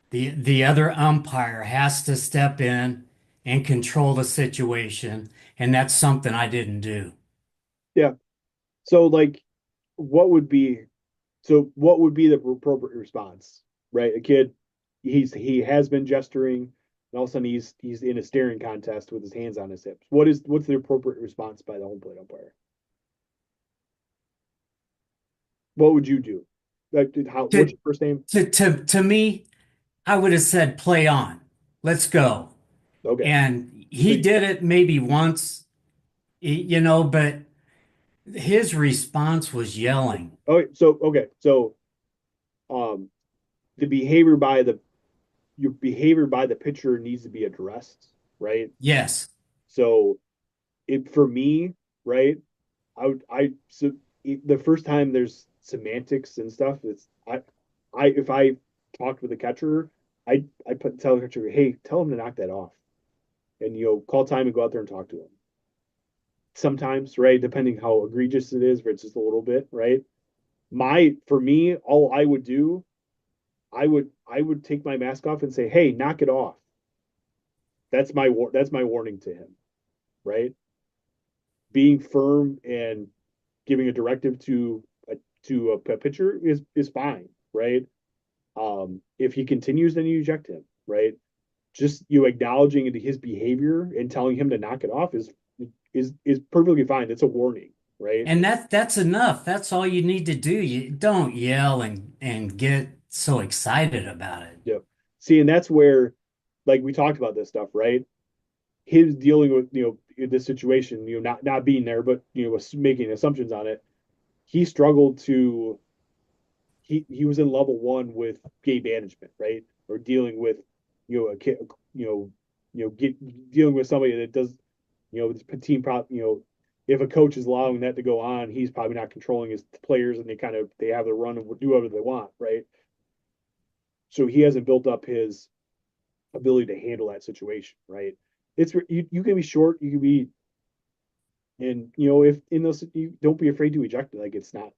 the other umpire has to step in and control the situation, and that's something I didn't do. Yeah. So like, what would be what would be the appropriate response, right? A kid, he has been gesturing, and all of a sudden he's in a staring contest with his hands on his hips. What's the appropriate response by the home plate umpire? What would you do? Like, what's To your first name? to me, I would have said, "Play on, let's go." Okay. And So he did it maybe once, but his response was yelling. okay. So um the behavior by the your behavior by the pitcher needs to be addressed, right? Yes. So it for me, right? So the first time there's semantics and stuff, it's I if I talked with a catcher, I tell the catcher, hey, tell him to knock that off, and call time and go out there and talk to him. Sometimes, right, depending how egregious it is, but it's just a little bit, right? For me, all I would do, I would take my mask off and say, hey, knock it off. That's my warning to him, right? Being firm and giving a directive to a pitcher is fine, right? If he continues, then you eject him, right? Just you acknowledging his behavior and telling him to knock it off is perfectly fine. It's a warning, right? And that's enough. That's all you need to do. You don't yell and get so excited about it. Yeah. See, and that's where, like we talked about this stuff, right? His dealing with this situation, not being there, but making assumptions on it. He struggled to he was in level one with game management, right? Or dealing with a kid, dealing with somebody that does the team prop, if a coach is allowing that to go on, he's probably not controlling his players, and they have the run and do whatever they want, right? So he hasn't built up his ability to handle that situation, right? You can be short, you can be, and if in those, you don't be afraid to eject it. Like, it's not,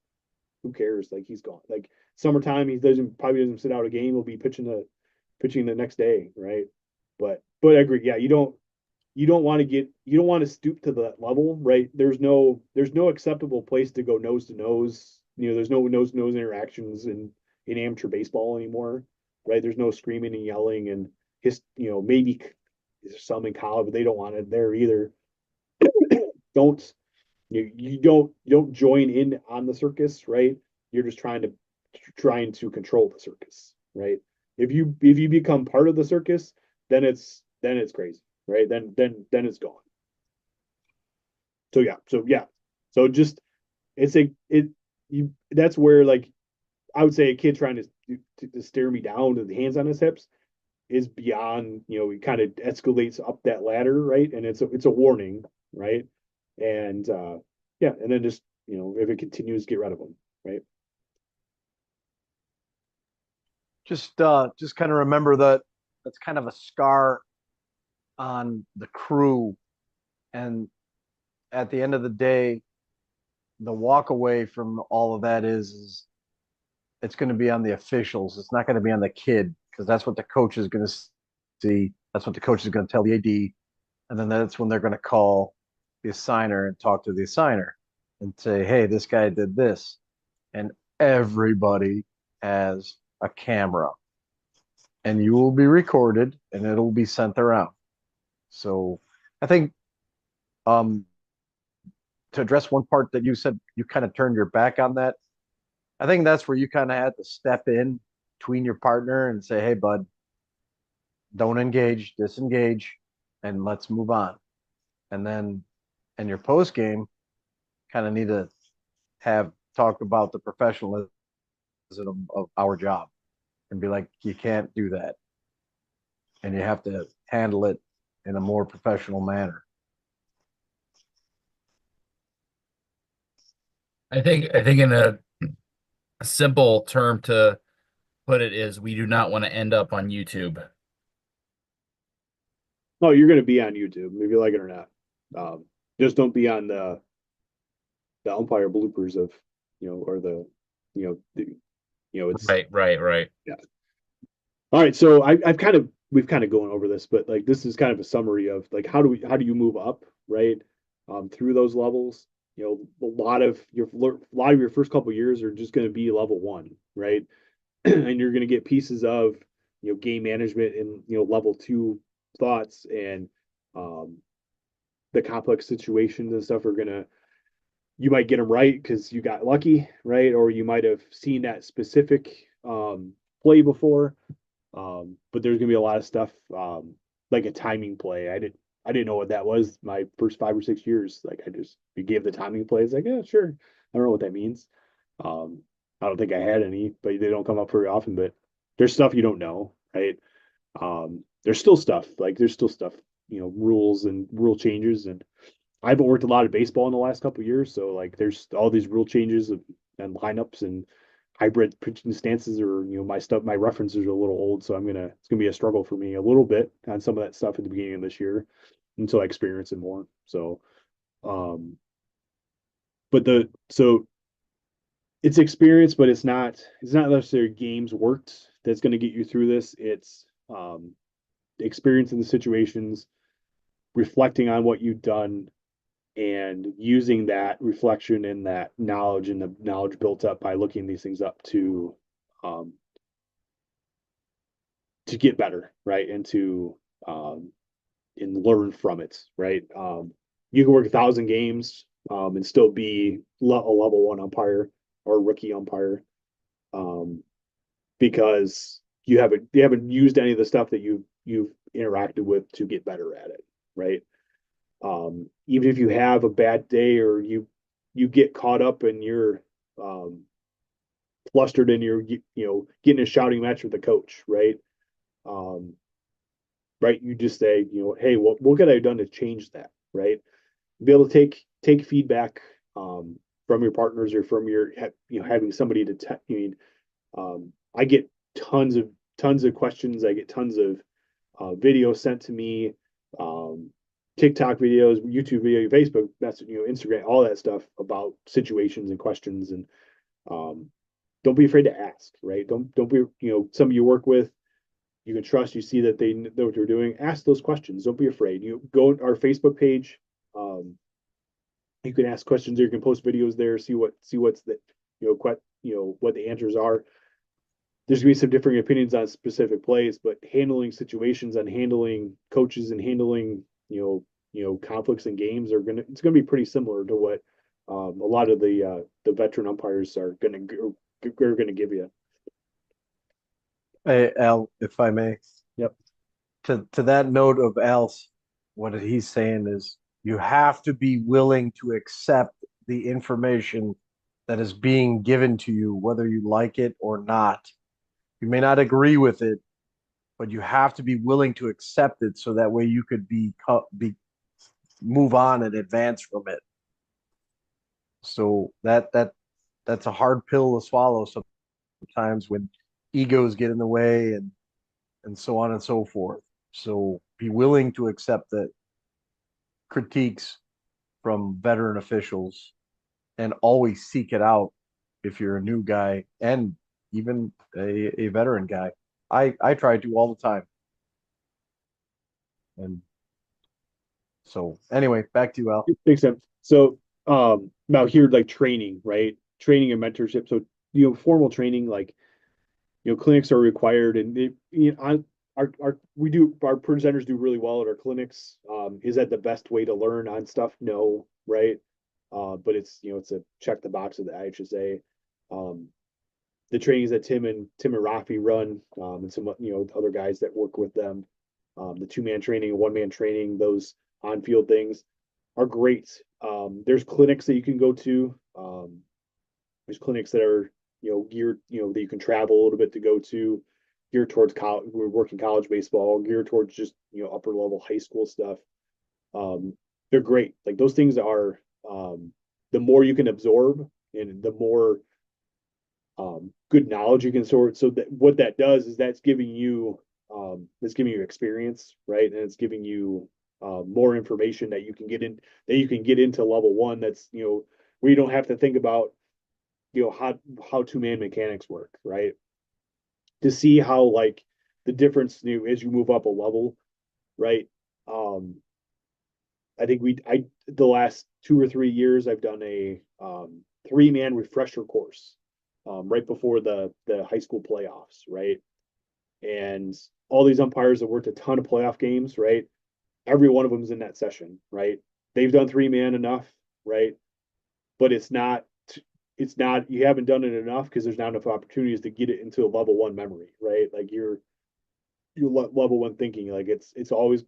who cares? Like, he's gone. Like, summertime, he probably doesn't sit out a game. He'll be pitching the next day, right? But I agree. Yeah, you don't want to stoop to that level, right? There's no acceptable place to go nose to nose. There's no nose to nose interactions in amateur baseball anymore, right? There's no screaming and yelling and maybe some in college, but they don't want it there either. Don't you don't join in on the circus, right? You're just trying to control the circus, right? If you become part of the circus, then it's crazy, right? Then it's gone. So yeah. So just it's a it you that's where, like, I would say a kid trying to stare me down with the hands on his hips is beyond, he kind of escalates up that ladder, right? And it's a warning, right? And yeah, and then just, if it continues, get rid of them, right? Just kind of remember that that's kind of a scar on the crew. And at the end of the day, the walk away from all of that is it's going to be on the officials. It's not going to be on the kid, because that's what the coach is going to see. That's what the coach is going to tell the AD. And then that's when they're going to call the assigner and talk to the assigner and say, hey, this guy did this. And everybody has a camera, and you will be recorded and it'll be sent around. So I think to address one part that you said, you kind of turned your back on that. I think that's where you kind of had to step in between your partner and say, hey, bud, don't engage, disengage, and let's move on. And then in your post game, kind of need to have talk about the professionalism of our job and be like, you can't do that. And you have to handle it in a more professional manner. I think in a simple term to put it is, we do not want to end up on YouTube. No, you're going to be on YouTube, if you like it or not. Just don't be on the umpire bloopers of, or it's Right. yeah. All right, so we've kind of gone over this, but like this is kind of a summary of like how do you move up, right? Through those levels. A lot of your first couple years are just going to be level one, right? And you're going to get pieces of, game management and, level two thoughts, and the complex situations and stuff you might get them right because you got lucky, right? Or you might have seen that specific play before. But there's gonna be a lot of stuff, like a timing play. I didn't know what that was my first 5 or 6 years. Like we gave the timing plays, like, yeah, sure. I don't know what that means. I don't think I had any, but they don't come up very often. But there's stuff you don't know, right? There's still stuff, rules and rule changes. And I haven't worked a lot of baseball in the last couple of years, so like there's all these rule changes and lineups and hybrid pitching stances, or my references are a little old, so it's gonna be a struggle for me a little bit on some of that stuff at the beginning of this year until I experience it more. So, so it's experience, but it's not necessarily games worked that's going to get you through this. It's experience in the situations, reflecting on what you've done, and using that reflection and that knowledge and the knowledge built up by looking these things up to get better, right? And learn from it, right? You can work 1,000 games and still be a level one umpire or rookie umpire, because you haven't used any of the stuff that you've interacted with to get better at it, right? Even if you have a bad day, or you get caught up and you're flustered and you're getting a shouting match with the coach, right? Right, you just say, hey, what could I have done to change that, right? Be able to take feedback from your partners, or from your having somebody to I get tons of questions. I get tons of videos sent to me, TikTok videos, YouTube video, Facebook message, Instagram, all that stuff about situations and questions. And don't be afraid to ask, right? Don't be, some of you work with, you can trust, you see that they know what they're doing, ask those questions. Don't be afraid. You go to our Facebook page. You can ask questions there. You can post videos there, see what's the, what the answers are. There's gonna be some differing opinions on specific plays, but handling situations and handling coaches and handling, conflicts in games it's gonna be pretty similar to what a lot of the veteran umpires are gonna give you. Hey, Al, if I may. Yep. To that note of Al's, what he's saying is you have to be willing to accept the information that is being given to you, whether you like it or not. You may not agree with it, but you have to be willing to accept it so that way you could be move on and advance from it. So that's a hard pill to swallow sometimes when egos get in the way and so on and so forth. So be willing to accept that critiques from veteran officials and always seek it out if you're a new guy and even a veteran guy. I try to all the time. And so anyway, back to you, Al. Makes sense. So now here, like training, right? Training and mentorship. So formal training, like clinics are required, and our presenters do really well at our clinics. Is that the best way to learn on stuff? No, right? But it's a check the box of the IHSA. The trainings that Tim and Rafi run, and some other guys that work with them, the 2-man training, 1-man training, those on-field things are great. There's clinics that you can go to. There's clinics that are geared, that you can travel a little bit to go to, geared towards college. We're working college baseball, geared towards just upper level high school stuff. They're great. Like those things are, the more you can absorb and the more good knowledge you can sort. So that what that does is that's giving you experience, right? And it's giving you more information that you can get into level one. That's where you don't have to think about how 2-man mechanics work, right? To see how like the difference as you move up a level, right? I think the last 2 or 3 years I've done a 3-man refresher course right before the high school playoffs, right? And all these umpires have worked a ton of playoff games, right? Every one of them is in that session, right? They've done 3-man enough, right? But it's not you haven't done it enough because there's not enough opportunities to get it into a level 1 memory, right? Like your level 1 thinking, like it's always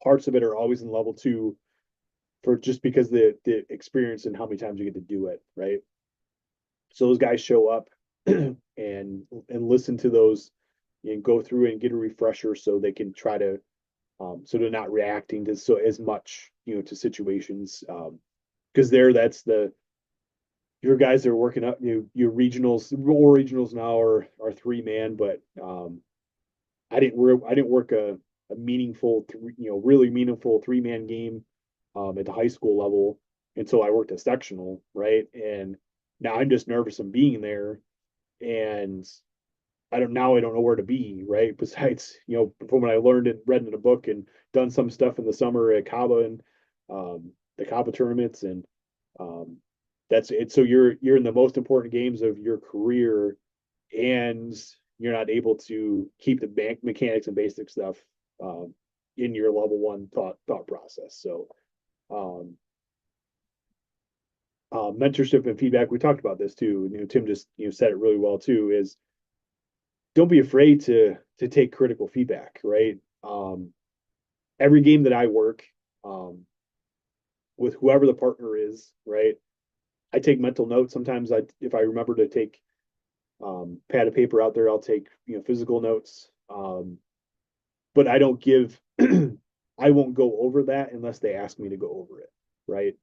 parts of it are always in level 2 for just because the experience and how many times you get to do it, right? So those guys show up and listen to those and go through and get a refresher so they can try to so they're not reacting to as much to situations because that's your guys that are working up your regionals now are 3-man, but I didn't work a meaningful really meaningful 3-man game at the high school level until I worked a sectional, right? And now I'm just nervous of being there, and I don't know where to be, right? Besides, from what I learned and read in a book and done some stuff in the summer at Cabo and the Cabo tournaments, and that's it. So you're in the most important games of your career, and you're not able to keep the mechanics and basic stuff in your level 1 thought process. So mentorship and feedback, we talked about this too. Tim just said it really well too, is don't be afraid to take critical feedback, right? Every game that I work with whoever the partner is, right, I take mental notes. Sometimes if I remember to take pad of paper out there, I'll take physical notes, but I don't give I won't go over that unless they ask me to go over it, right?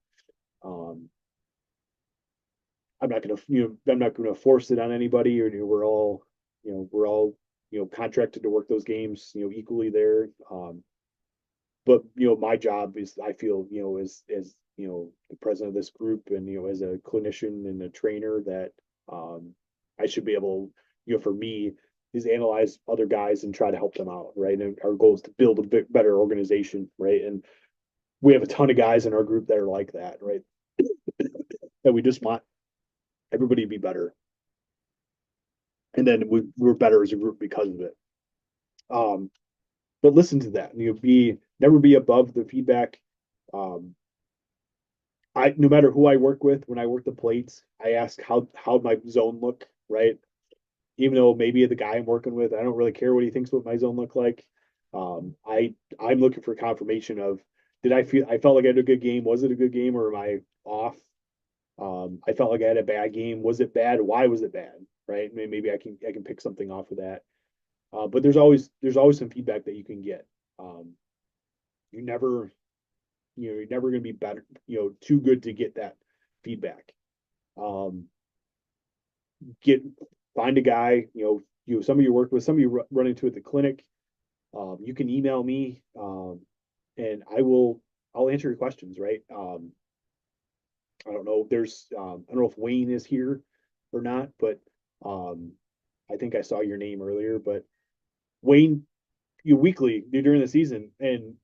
I'm not gonna force it on anybody, or we're all contracted to work those games equally there. But my job is, I feel, as the president of this group and as a clinician and a trainer, that I should be able, for me, is analyze other guys and try to help them out, right? And our goal is to build a bit better organization, right? And we have a ton of guys in our group that are like that, right? That we just want everybody to be better. And then we're better as a group because of it. But listen to that. Never be above the feedback. No matter who I work with, when I work the plates, I ask how my zone look, right? Even though maybe the guy I'm working with, I don't really care what he thinks what my zone look like. I'm looking for confirmation of, I felt like I had a good game. Was it a good game or am I off? I felt like I had a bad game. Was it bad? Why was it bad? Right? Maybe I can pick something off of that. But there's always some feedback that you can get. You're never going to be better, too good to get that feedback. Find a guy, some of you work with, some of you run into at the clinic. You can email me, and I'll answer your questions, right? I don't know I don't know if Wayne is here or not, but I think I saw your name earlier, but Wayne, weekly during the season, and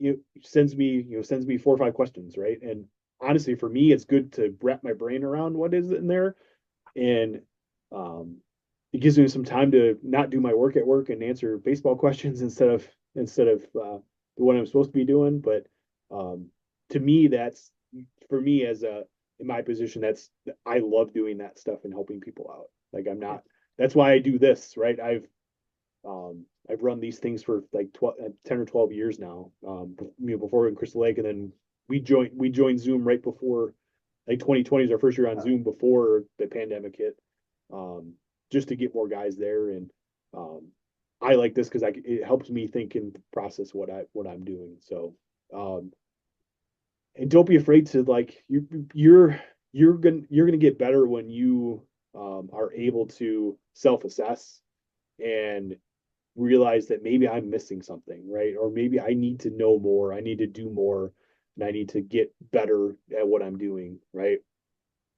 sends me 4 or 5 questions, right? And honestly, for me, it's good to wrap my brain around what is in there, and it gives me some time to not do my work at work and answer baseball questions instead of what I'm supposed to be doing. But to me, for me in my position, I love doing that stuff and helping people out. Like that's why I do this, right? I've run these things for like 10 or 12 years now. Before in Crystal Lake, and then we joined Zoom right before, like 2020 is our first year on Zoom before the pandemic hit, just to get more guys there. And I like this because it helps me think and process what I'm doing. So, and don't be afraid to, like, you're gonna get better when you are able to self-assess and realize that maybe I'm missing something, right? Or maybe I need to know more, I need to do more, and I need to get better at what I'm doing, right?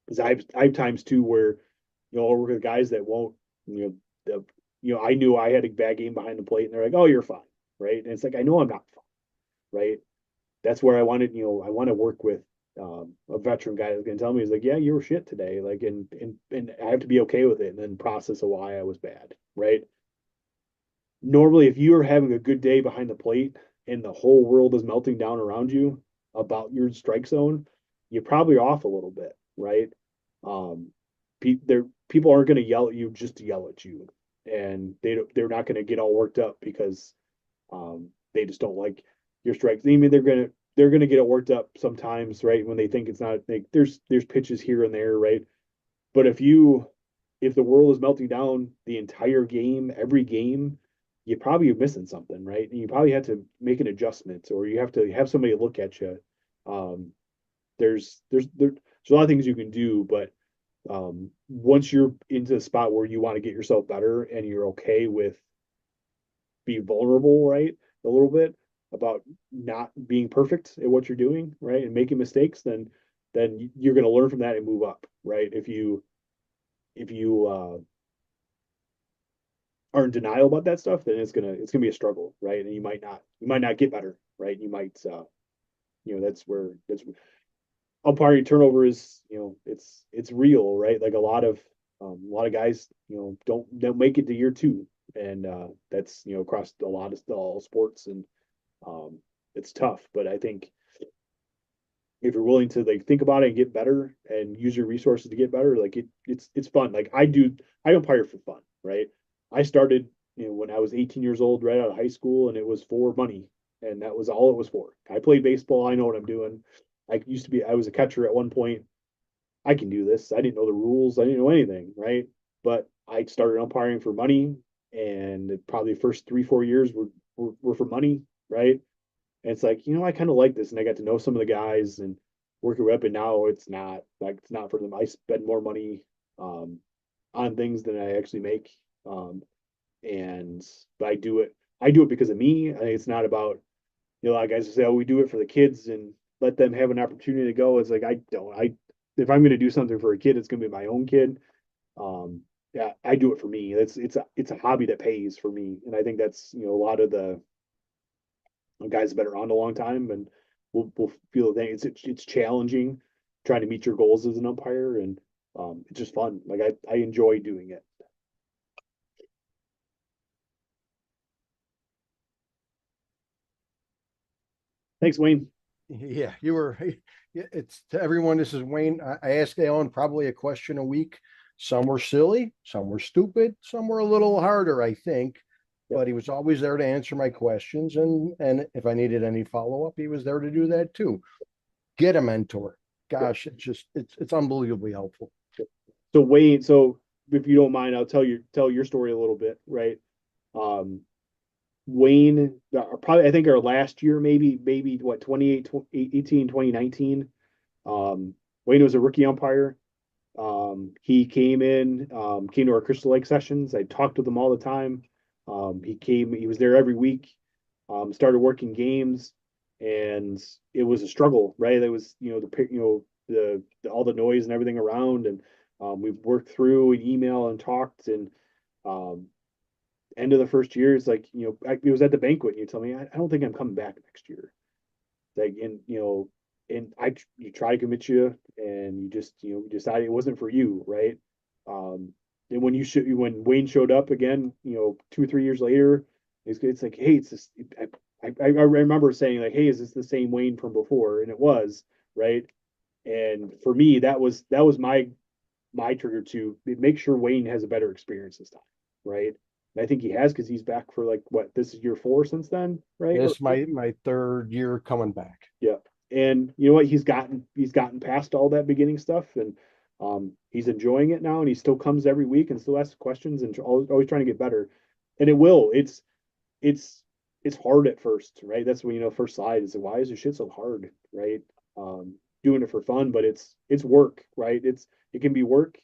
Because I have times too where, I'll work with guys that won't, I knew I had a bad game behind the plate, and they're like, "Oh, you're fine," right? And it's like, I know I'm not fine, right? That's where I want to work with a veteran guy that's going to tell me, he's like, "Yeah, you were shit today," like, and I have to be okay with it and then process why I was bad, right? Normally, if you are having a good day behind the plate and the whole world is melting down around you about your strike zone, you're probably off a little bit, right? Um, people aren't going to yell at you just to yell at you, and they're not going to get all worked up because they just don't like your strikes. I mean, they're gonna get it worked up sometimes, right? When they think it's not, like, there's pitches here and there, right? But if the world is melting down the entire game, every game, you probably are missing something, right? And you probably have to make an adjustment, or you have to have somebody look at you. There's a lot of things you can do, but once you're into a spot where you want to get yourself better and you're okay with being vulnerable, right? A little bit about not being perfect at what you're doing, right? And making mistakes, then you're going to learn from that and move up, right? If you are in denial about that stuff, then it's gonna be a struggle, right? And you might not get better, right? You might that's umpiring turnover is, it's real, right? Like a lot of guys, don't make it to year 2, and that's across a lot of all sports, and it's tough. But I think if you're willing to, like, think about it and get better and use your resources to get better, like, it's fun. Like, I umpire for fun, right? I started, when I was 18 years old, right out of high school, and it was for money, and that was all it was for. I played baseball. I know what I'm doing. I was a catcher at one point. I can do this. I didn't know the rules. I didn't know anything, right? But I started umpiring for money, and probably the first 3-4 years were for money, right? And it's like, I kind of like this, and I got to know some of the guys and work it up. And now it's not for them. I spend more money on things than I actually make, but I do it because of me. I think it's not about, a lot of guys say, "Oh, we do it for the kids and let them have an opportunity to go." It's like, I don't. If I'm going to do something for a kid, it's going to be my own kid. yeah, I do it for me. It's a hobby that pays for me, and I think that's a lot of the guys that have been around a long time and will feel that it's challenging trying to meet your goals as an umpire, and it's just fun. Like I enjoy doing it. Thanks, Wayne. Yeah, you were. It's to everyone. This is Wayne. I asked Alan probably a question a week. Some were silly, some were stupid, some were a little harder, I think. But he was always there to answer my questions, and if I needed any follow up, he was there to do that too. Get a mentor. Gosh, it's unbelievably helpful. So Wayne, so if you don't mind, I'll tell your story a little bit, right? Um, Wayne, probably I think our last year, maybe what 2018, 2019. Wayne was a rookie umpire. He came to our Crystal Lake sessions. I talked with him all the time. He was there every week. Started working games, and it was a struggle, right? It was, the all the noise and everything around, and we've worked through and email and talked, and um, end of the first year, it's like, it was at the banquet, and you tell me, I don't think I'm coming back next year. Like, and you try to commit you, and you just decide it wasn't for you, right? Um, and when Wayne showed up again, 2 or 3 years later, it's like, hey, it's this. I remember saying like, hey, is this the same Wayne from before? And it was, right. And for me, that was my trigger to make sure Wayne has a better experience this time, right? And I think he has, because he's back for like what, this is year 4 since then, right? It's my third year coming back. Yeah. And you know what? He's gotten past all that beginning stuff, and he's enjoying it now, and he still comes every week and still asks questions and always trying to get better. And it will. It's it's hard at first, right? That's when first slide is like, why is this shit so hard, right? Doing it for fun, but it's work, right? It can be work,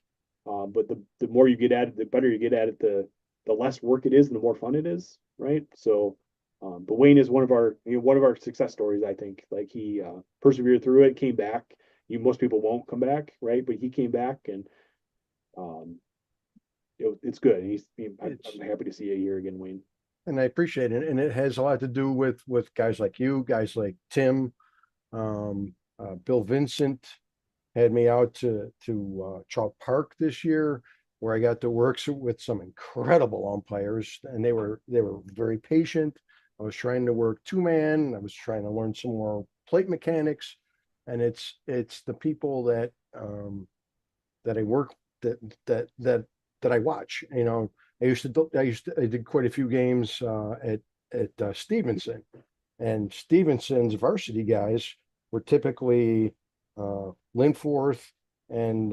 but the more you get at it, the better you get at it, the less work it is, and the more fun it is, right? So, but Wayne is one of our success stories. I think like he persevered through it, came back. Most people won't come back, right? But he came back, and um, it's good. And I'm happy to see you here again, Wayne. And I appreciate it. And it has a lot to do with guys like you, guys like Tim, Bill Vincent had me out to Chalk Park this year, where I got to work with some incredible umpires, and they were very patient. I was trying to work 2-man. I was trying to learn some more plate mechanics, and it's the people that I work that I watch. I did quite a few games at Stevenson, and Stevenson's varsity guys were typically Linforth and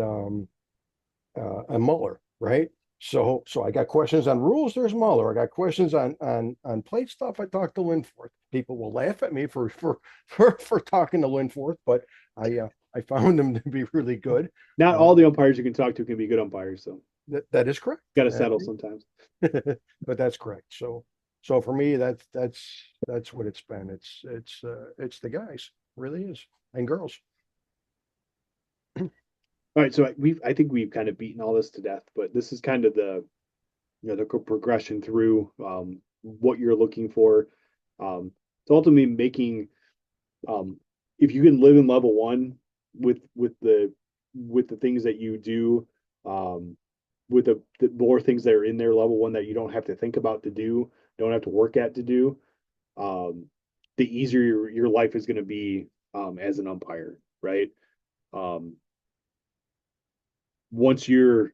Muller, right? So I got questions on rules. There's Muller. I got questions on plate stuff. I talked to Linforth. People will laugh at me for talking to Linforth, but I found them to be really good. Not all the umpires you can talk to can be good umpires, so that is correct. got to settle sometimes. But that's correct. So for me, that's what it's been. It's the guys, really is, and girls. All right, so I think we've kind of beaten all this to death, but this is kind of the the progression through what you're looking for. So ultimately making if you can live in level 1 with the things that you do, with the more things that are in there level 1 that you don't have to think about to do, don't have to work at to do, the easier your life is going to be as an umpire, right? Once you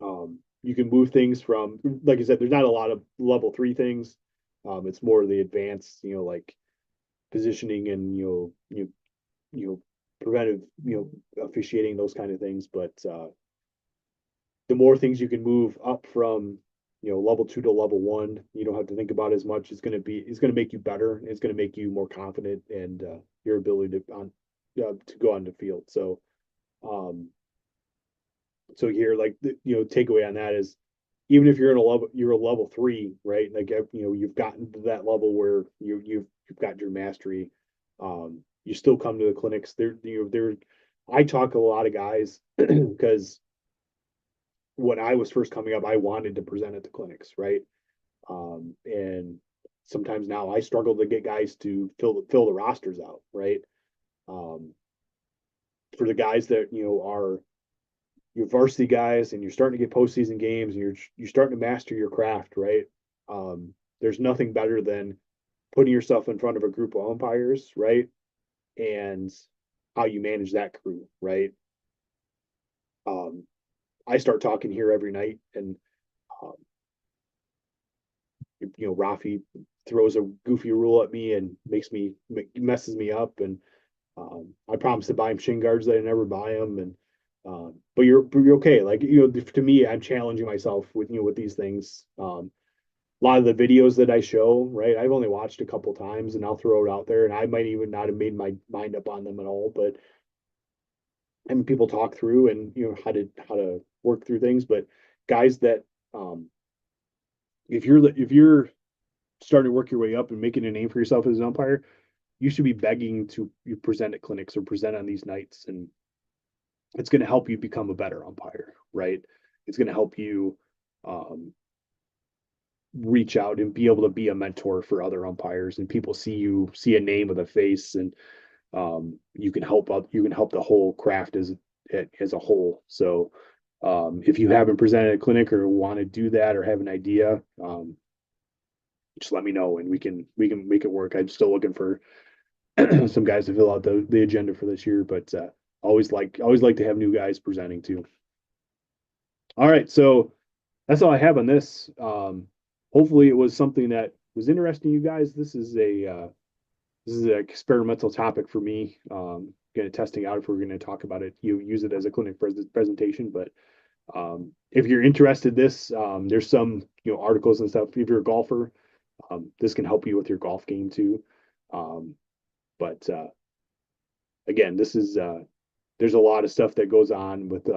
can move things from, like I said, there's not a lot of level 3 things. It's more the advanced, like positioning and preventive, officiating, those kind of things. But the more things you can move up from level 2 to level 1, you don't have to think about as much. It's going to make you better. It's going to make you more confident, and your ability to go on the field. So so here, like takeaway on that is, even if you're a level 3, right? Like you've gotten to that level where you've got your mastery. You still come to the clinics. I talk to a lot of guys because when I was first coming up, I wanted to present at the clinics, right? And sometimes now I struggle to get guys to fill the rosters out, right? Um, for the guys that are your varsity guys and you're starting to get postseason games and you're starting to master your craft, right? There's nothing better than putting yourself in front of a group of umpires, right? And how you manage that crew, right? I start talking here every night, and um, Rafi throws a goofy rule at me and messes me up, and I promise to buy him shin guards that I never buy him, and but you're okay. Like to me, I'm challenging myself with these things. A lot of the videos that I show, right? I've only watched a couple times, and I'll throw it out there, and I might even not have made my mind up on them at all, but I mean, people talk through and how to work through things. But guys that if you're starting to work your way up and making a name for yourself as an umpire, you should be begging to you present at clinics or present on these nights, and it's going to help you become a better umpire, right? It's going to help you reach out and be able to be a mentor for other umpires, and people see a name with a face, and you can help the whole craft as a whole. So if you haven't presented a clinic or want to do that or have an idea, just let me know and we can make it work. I'm still looking for some guys to fill out the agenda for this year, but always like to have new guys presenting too. All right, so that's all I have on this. Hopefully it was something that was interesting to you guys. This is an experimental topic for me. Kind of testing out if we're going to talk about it. You use it as a clinic presentation, but if you're interested, there's some articles and stuff. If you're a golfer, this can help you with your golf game too. But again, this is there's a lot of stuff that goes on with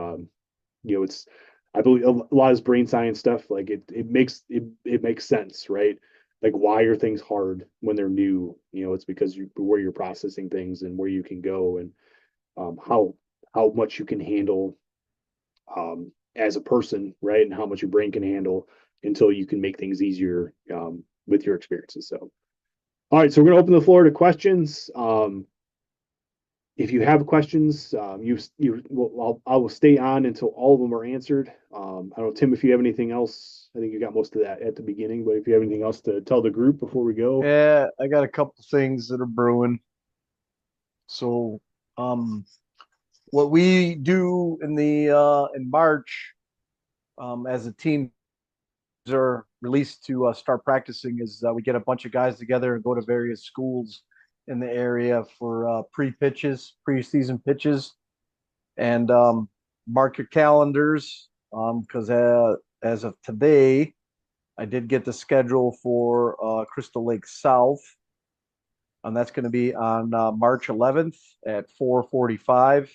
it's I believe a lot of brain science stuff. Like it makes sense, right? Like why are things hard when they're new? It's because where you're processing things and where you can go, and how much you can handle as a person, right? And how much your brain can handle until you can make things easier with your experiences. So, all right, so we're gonna open the floor to questions. If you have questions, I will stay on until all of them are answered. I don't know, Tim, if you have anything else. I think you got most of that at the beginning, but if you have anything else to tell the group before we go. Yeah, I got a couple things that are brewing. So, what we do in March, as a team are released to start practicing, is we get a bunch of guys together and go to various schools in the area for preseason pitches, and mark your calendars, because as of today, I did get the schedule for Crystal Lake South, and that's going to be on March 11th at 4:45.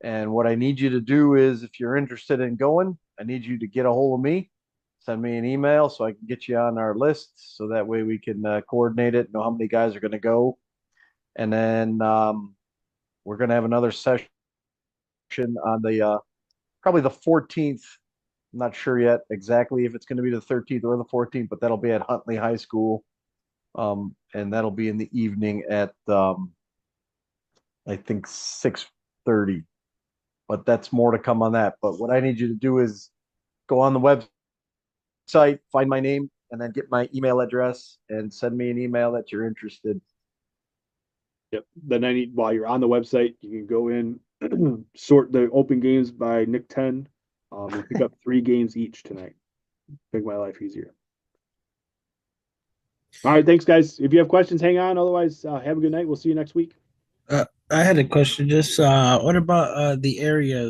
And what I need you to do is, if you're interested in going, I need you to get a hold of me, send me an email so I can get you on our list, so that way we can coordinate it, know how many guys are going to go. And then we're going to have another session on the probably the 14th. I'm not sure yet exactly if it's going to be the 13th or the 14th, but that'll be at Huntley High School. And that'll be in the evening at I think 6:30. But that's more to come on that. But what I need you to do is go on the website, find my name, and then get my email address and send me an email that you're interested. Yep. Then while you're on the website, you can go in, sort the open games by Nick 10, and pick up 3 games each tonight. Make my life easier. All right, thanks, guys. If you have questions, hang on. Otherwise, have a good night. We'll see you next week. I had a question. Just what about the areas?